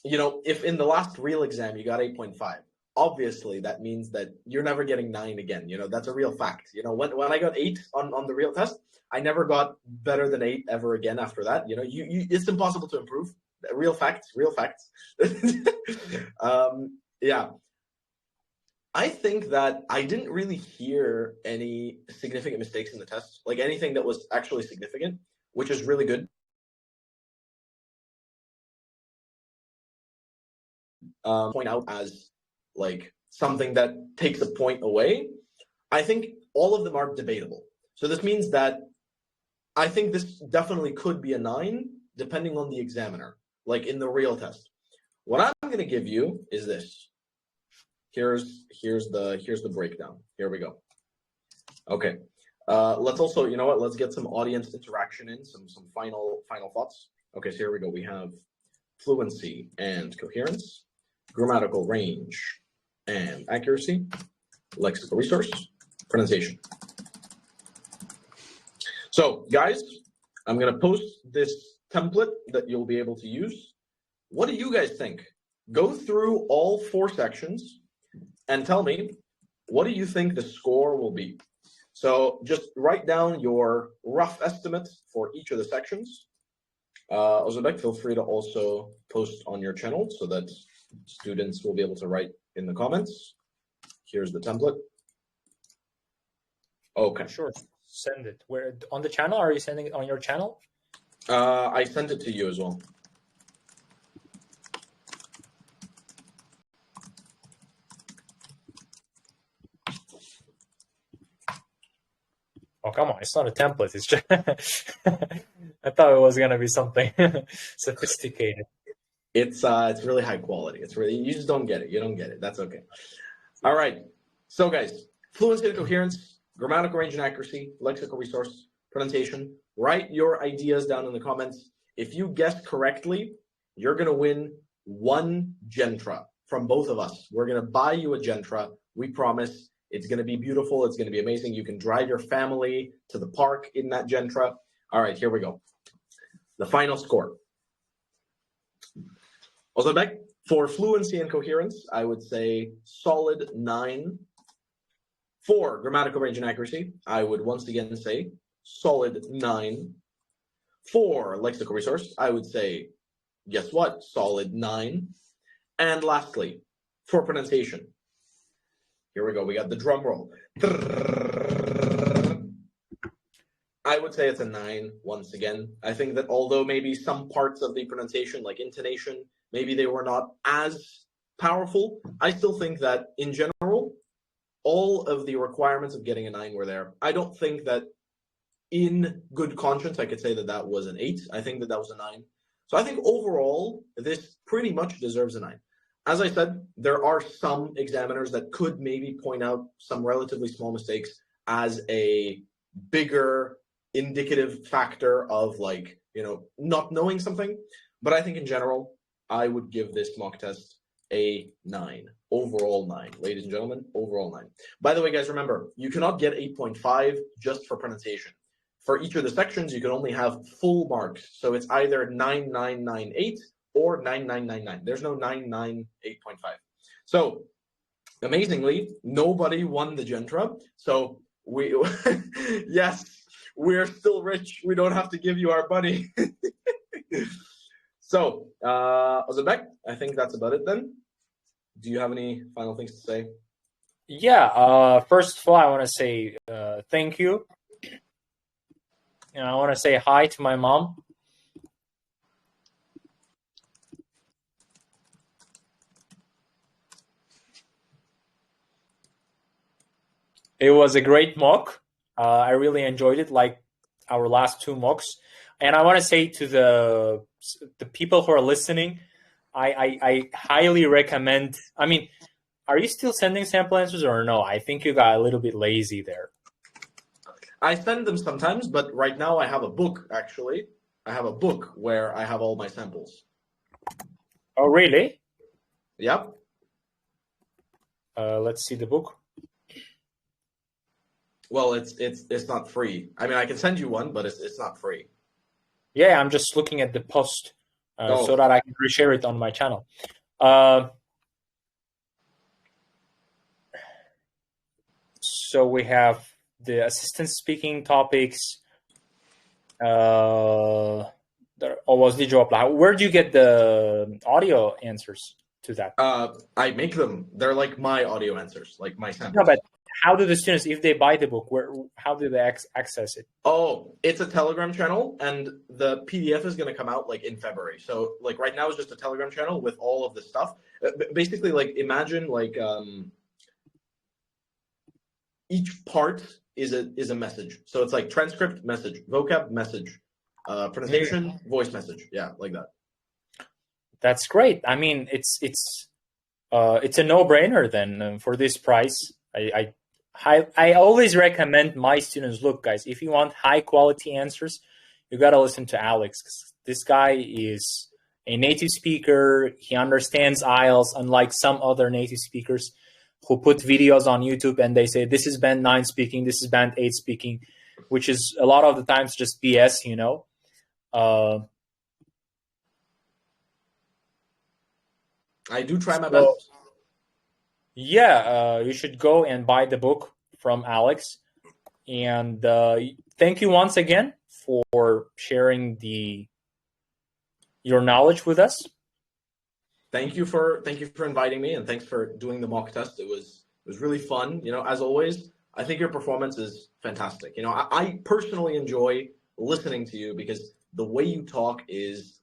Speaker 2: if in the last real exam you got 8.5, obviously that means that you're never getting 9 again. That's a real fact. When I got 8 on the real test, I never got better than 8 ever again after that. It's impossible to improve. Real facts. Yeah. I think that I didn't really hear any significant mistakes in the test, like anything that was actually significant, which is really good. Point out as like something that takes a point away. I think all of them are debatable. So this means that I think this definitely could be a 9, depending on the examiner, like in the real test. What going to give you is this. Here's the breakdown. Here we go. Okay. Let's also, you know what? Let's get some audience interaction in, some final thoughts. Okay, so here we go. We have fluency and coherence, grammatical range and accuracy, lexical resource, pronunciation. So, guys, I'm going to post this template that you'll be able to use. What do you guys think? Go through all 4 sections and tell me, what do you think the score will be? So just write down your rough estimate for each of the sections. Ozodbek, feel free to also post on your channel so that students will be able to write in the comments. Here's the template. Okay.
Speaker 1: Sure. Send it. Where on the channel? Are you sending it on your channel?
Speaker 2: I sent it to you as well.
Speaker 1: Oh, come on. It's not a template. It's just I thought it was going to be something sophisticated.
Speaker 2: It's really high quality. It's really, you just don't get it. You don't get it. That's okay. All right. So guys, fluency and coherence, grammatical range and accuracy, lexical resource, pronunciation. Write your ideas down in the comments. If you guess correctly, you're going to win 1 Gentra from both of us. We're going to buy you a Gentra. We promise. It's going to be beautiful. It's going to be amazing. You can drive your family to the park in that Gentra. All right, here we go. The final score. Ozodbek, for fluency and coherence, I would say solid 9. For grammatical range and accuracy, I would once again say solid 9. For lexical resource, I would say, guess what? Solid 9. And lastly, for pronunciation, here we go. We got the drum roll. I would say it's a 9 once again. I think that although maybe some parts of the pronunciation, like intonation, maybe they were not as powerful, I still think that in general, all of the requirements of getting a 9 were there. I don't think that in good conscience, I could say that that was an 8. I think that that was a 9. So I think overall, this pretty much deserves a 9. As I said, there are some examiners that could maybe point out some relatively small mistakes as a bigger indicative factor of, like, you know, not knowing something. But I think in general, I would give this mock test a 9. Overall 9. Ladies and gentlemen, overall 9. By the way, guys, remember, you cannot get 8.5 just for pronunciation. For each of the sections, you can only have full marks. So it's either 9998 or 9999. There's no 998.5. So amazingly, nobody won the Gentra. So we, yes, we're still rich. We don't have to give you our money. So, Ozodbek, I think that's about it then. Do you have any final things to say?
Speaker 1: Yeah. First of all, I want to say thank you. And I want to say hi to my mom. It was a great mock. I really enjoyed it, like our last 2 mocks. And I want to say to the people who are listening, I highly recommend. I mean, are you still sending sample answers or no? I think you got a little bit lazy there.
Speaker 2: I send them sometimes, but right now I have a book, actually. I have a book where I have all my samples.
Speaker 1: Oh, really?
Speaker 2: Yep.
Speaker 1: Let's see the book.
Speaker 2: Well, it's not free. I mean, I can send you one, but it's not free.
Speaker 1: Yeah, I'm just looking at the post so that I can reshare it on my channel. So we have the assistant speaking topics. Where do you get the audio answers to that?
Speaker 2: I make them. They're like my audio answers, like my samples.
Speaker 1: No, but how do the students, if they buy the book, how do they access it?
Speaker 2: Oh, it's a Telegram channel, and the PDF is going to come out like in February. So like right now it's just a Telegram channel with all of the stuff. Basically, like imagine like each part is a message. So it's like transcript, message, vocab, message, pronunciation, voice message. Yeah, like that.
Speaker 1: That's great. I mean, it's a no-brainer then for this price. I always recommend my students, look, guys, if you want high-quality answers, you got to listen to Alex. 'Cause this guy is a native speaker. He understands IELTS, unlike some other native speakers who put videos on YouTube and they say, this is band 9 speaking, this is band 8 speaking, which is a lot of the times just BS, you know.
Speaker 2: I do try my best.
Speaker 1: Yeah, you should go and buy the book from Alex. And thank you once again for sharing your knowledge with us.
Speaker 2: Thank you for inviting me, and thanks for doing the mock test. It was really fun. You know, as always, I think your performance is fantastic. You know, I personally enjoy listening to you because the way you talk is,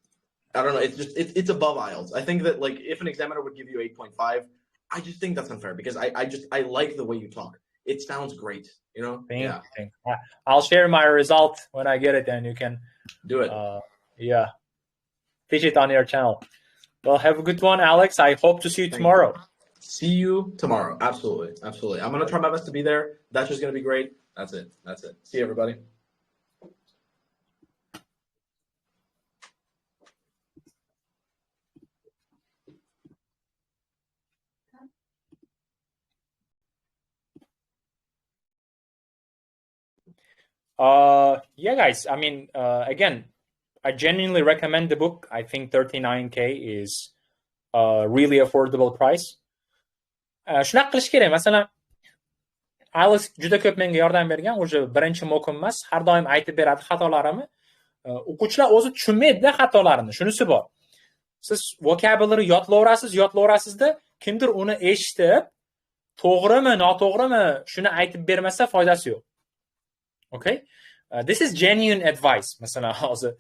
Speaker 2: I don't know, it's above IELTS. I think that, like, if an examiner would give you 8.5, I just think that's unfair because I like the way you talk. It sounds great, you know?
Speaker 1: Thank you. I'll share my result when I get it, and you can
Speaker 2: do it.
Speaker 1: Yeah. Teach it on your channel. Well, have a good one, Alex. I hope to see you tomorrow.
Speaker 2: See you tomorrow. Absolutely. Absolutely. I'm going to try my best to be there. That's just going to be great. That's it. See you, everybody.
Speaker 1: Yeah, guys. I mean, again, I genuinely recommend the book. I think 39K is a really affordable price. Shunaqa qilish kerak. Masalan, Alex juda ko'p menga yordam bergan. O'sha birinchi mokum emas, har doim aytib beradi xatolarimni. O'quvchilar o'zi tushunmaydi-da xatolarini. Shunisi bor. Siz vocabulary yodlayverasizda, kimdir uni eshitib, to'g'rimi, noto'g'rimi, shuni aytib bermasa foydasi yo'q. Okay? This is genuine advice. Masalan, hozir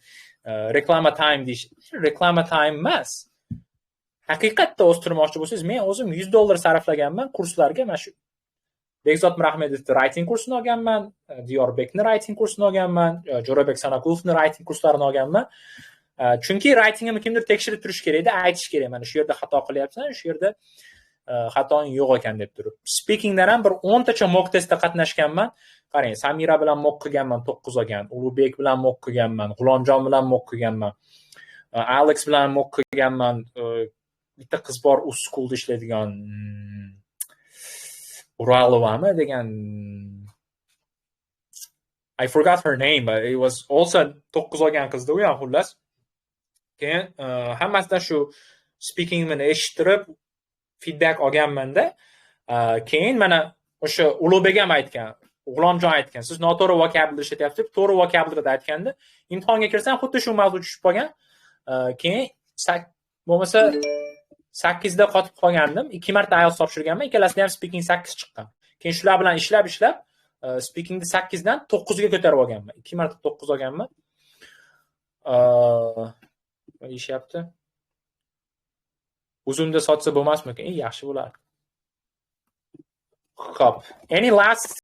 Speaker 1: reklama time deyish. Reklama time emas. Haqiqatda o'stirmoqchi bo'lsangiz, men o'zim $100 sarflaganman kurslarga. Mana shu Bekzod Mirahmedovning writing kursini olganman, Diyorbekning writing kursini olganman, Jo'rabek Sanaqulovning writing kurslarini olganman. Chunki writingimni kimdir tekshirib turish kerak-da, aytish kerak. Mana shu yerda xato qilyapsan, shu yerda xatoing yo'q ekan deb turib. Speakingdan ham bir 10 tacha mock testda qatnashganman. Qarang, Samira bilan mock qilganman, 9 olgan. Ulug'bek bilan mock qilganman, G'ulomjon bilan mock qilganman. Alex bilan mock qilganman. Bitta qiz bor, Uskoolda ishlaydigan Uralovami degan. I forgot her name, but it was also 9 olgan qizda u ham xullas. Keyin hammasidan shu speakingimni eshittirib feedback olganman-da. Keyin mana o'sha Ulug'bek ham aytgan, G'ulomjon aytgan, siz noto'g'ri vocabulary ishlatyapsiz, to'g'ri vocabularyda aytganda, imtihonga kirsam xuddi shu mavzu tushib qolgan. Keyin bo'lmasa 8 da qotib qolgandim. 2 marta IELTS topshirganman, ikkalasida ham speaking 8 chiqqan. Keyin shular bilan ishlab speakingni 8 dan 9 ga ko'tarib olganman. 2 marta 9 olganman. Nima deyishyapti? Uzunda sotsa bo'lmasmikan? Yaxshi bo'lardi. Xo'p. Any last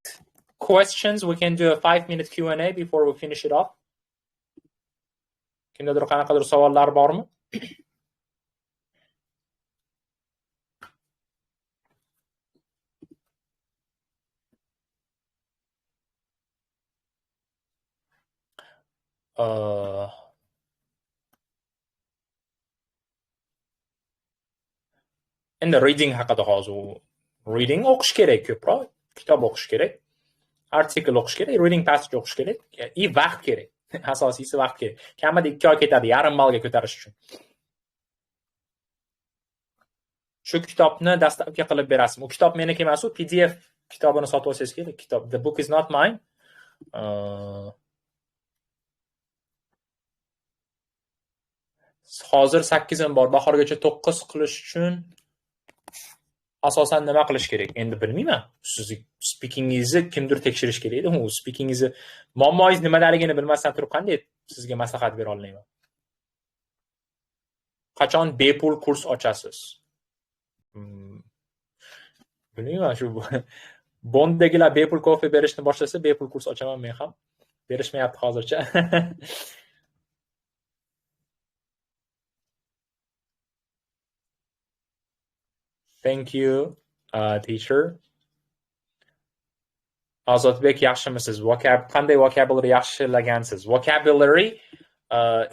Speaker 1: questions? We can do a 5-minute Q&A before we finish it off. Kimdadir qanaqadir savollar bormi? Endi reading haqida hozir reading o'qish kerak, ko'proq kitob o'qish kerak, artikel o'qish kerak, reading passage o'qish kerak, vaqt kerak. Asosiysi vaqt kerak. Kamida 2 oy ketadi yarim balga ko'tarish uchun. Shu kitobni dastavka qilib berasizmi? U kitob meniki emas, u PDF kitobini sotib olsangiz kerak. Kitob The book is not mine. Hozir 8 bor, bahorgacha 9 qilish uchun asosan nima qilish kerak? Endi bilmayman. Siz speakingingizni kimdir tekshirish kerak edi. U speakingingizni muammoingiz nimadaligini bilmasdan turib qanday sizga maslahat bera olmayman? Qachon bepul kurs ochasiz? Bilmayman, shu Bonddagilar bepul kofe berishni boshlasa, bepul kurs ochaman men ham. Berishmayapti hozircha. Thank you, teacher. Ozodbek, yaxshimisiz? Qanday vocabulary yaxshilagansiz? Vocabulary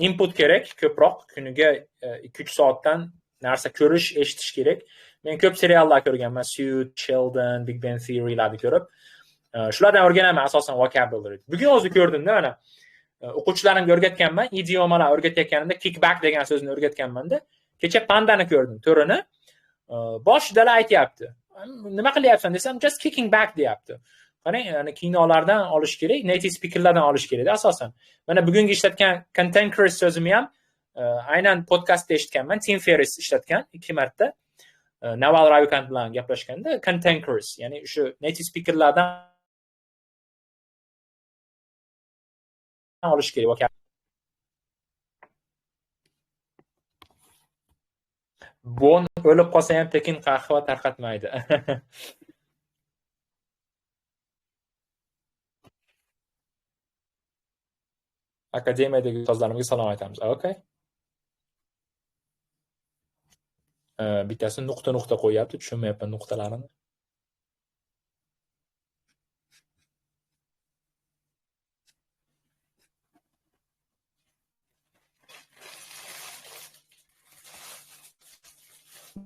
Speaker 1: input kerak, ko'proq kuniga 2-3 soatdan narsa ko'rish, eshitish kerak. Men ko'p seriallar ko'rganman, Suit, Sheldon, Big Bang Theory'larni ko'rib, shulardan o'rganaman asosan vocabulary. Bugun o'zi ko'rdim-da, mana o'quvchilarimga o'rgatganman, idiomalar o'rgatayotganimda kickback degan so'zni o'rgatganman-da. Kecha pandani ko'rdim, to'rini. Boshida aytyapti. Nima qilyapsan desam, just kicking back deyapti. Qarang, ya'ni kinolardan olish kerak, native speakerlardan olish kerak asosan. Mana bugungi ishlatgan cantankerous so'zimni ham aynan podkastda eshitganman. Tim Ferriss ishlatgan 2 marta. Naval Ravikant bilan gaplashganda cantankerous, ya'ni o'sha native speakerlardan olish kerak. Bon o'lib qolsa ham tekin qahva tarqatmaydi. Akademiyadagi ustozlarimga salom aytamiz. Okay. Bittasi nuqta qo'yapti, tushunmayapman nuqtalarini.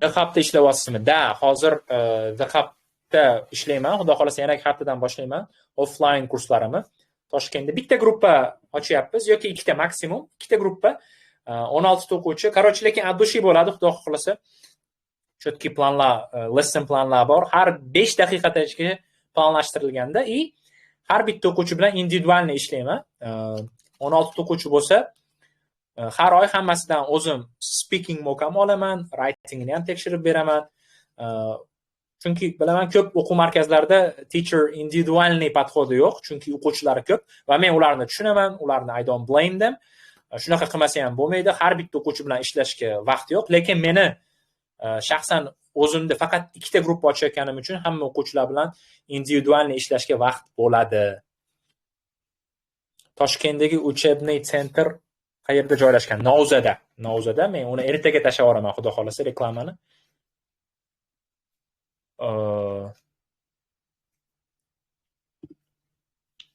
Speaker 1: The Hub'da ishlayapsizmi? Da, hozir The Hub'da ishlayman. Xudo xolasa yana haftadan boshlayman offline kurslarimni. Toshkentda bitta gruppa ochyapmiz yoki ikkita maksimum, ikkita gruppa, 16 ta o'quvchi. Короче, lekin addushi bo'ladi, xudo xolasa. Chotki planlar, lesson planlar bor. Har 5 daqiqagacha planlashtirilganda har bitta o'quvchi bilan individualni ishlayman. 16 ta o'quvchi bo'lsa, har oy hammasidan o'zim speaking mokam olaman, writingni ham tekshirib beraman. Chunki bilaman ko'p o'quv markazlarida teacher individualniy podxodi yo'q, chunki o'quvchilari ko'p va men ularni tushunaman, ularni I don't blame them. Shunaqa qilmasa ham bo'lmaydi, har bitta o'quvchi bilan ishlashga vaqt yo'q, lekin meni shaxsan o'zimda faqat 2 ta gruppa ochayotganim uchun hamma o'quvchilar bilan individualniy ishlashga vaqt bo'ladi. Toshkentdagi uchebniy center qayerda joylashgan? Novzada. Men uni ertaga tashlab yuboraman, xudo xolasa, reklamani.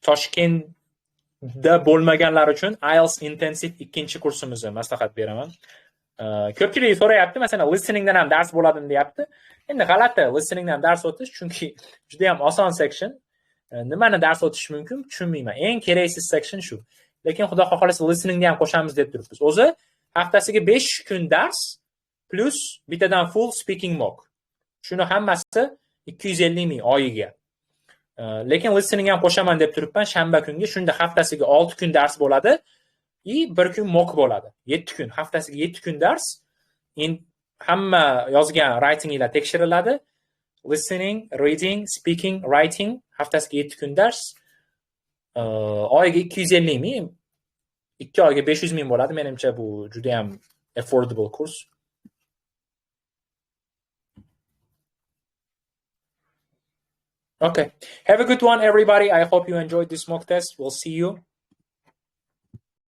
Speaker 1: Toshkentda bo'lmaganlar uchun IELTS intensive 2-kursimizni maslahat beraman. Ko'pchilik so'rayapti, masalan, listeningdan ham dars bo'ladimi deyapti. Endi g'alati, listeningdan dars o'tish, chunki juda ham oson section. Nimani dars o'tish mumkin, tushunmayman. Eng keraksiz section shu. Lekin xudo xolasa listeningni ham qo'shamiz deb turibmiz. O'zi haftasiga 5 kun dars plus bittadan full speaking mock. Shuni hammasi 250 ming oyiga. Lekin listening ham qo'shaman deb turibman shanba kunga. Shunda haftasiga 6 kun dars bo'ladi. 1 kun mock bo'ladi. 7 kun, haftasiga 7 kun dars. Hamma yozgan writinglar tekshiriladi. Listening, reading, speaking, writing, haftasiga 7 kun dars. Oyiga 250 ming, 2 oyga 500 ming bo'ladi. Menimcha bu juda ham affordable kurs. Okay. Have a good one, everybody. I hope you enjoyed this mock test. We'll see you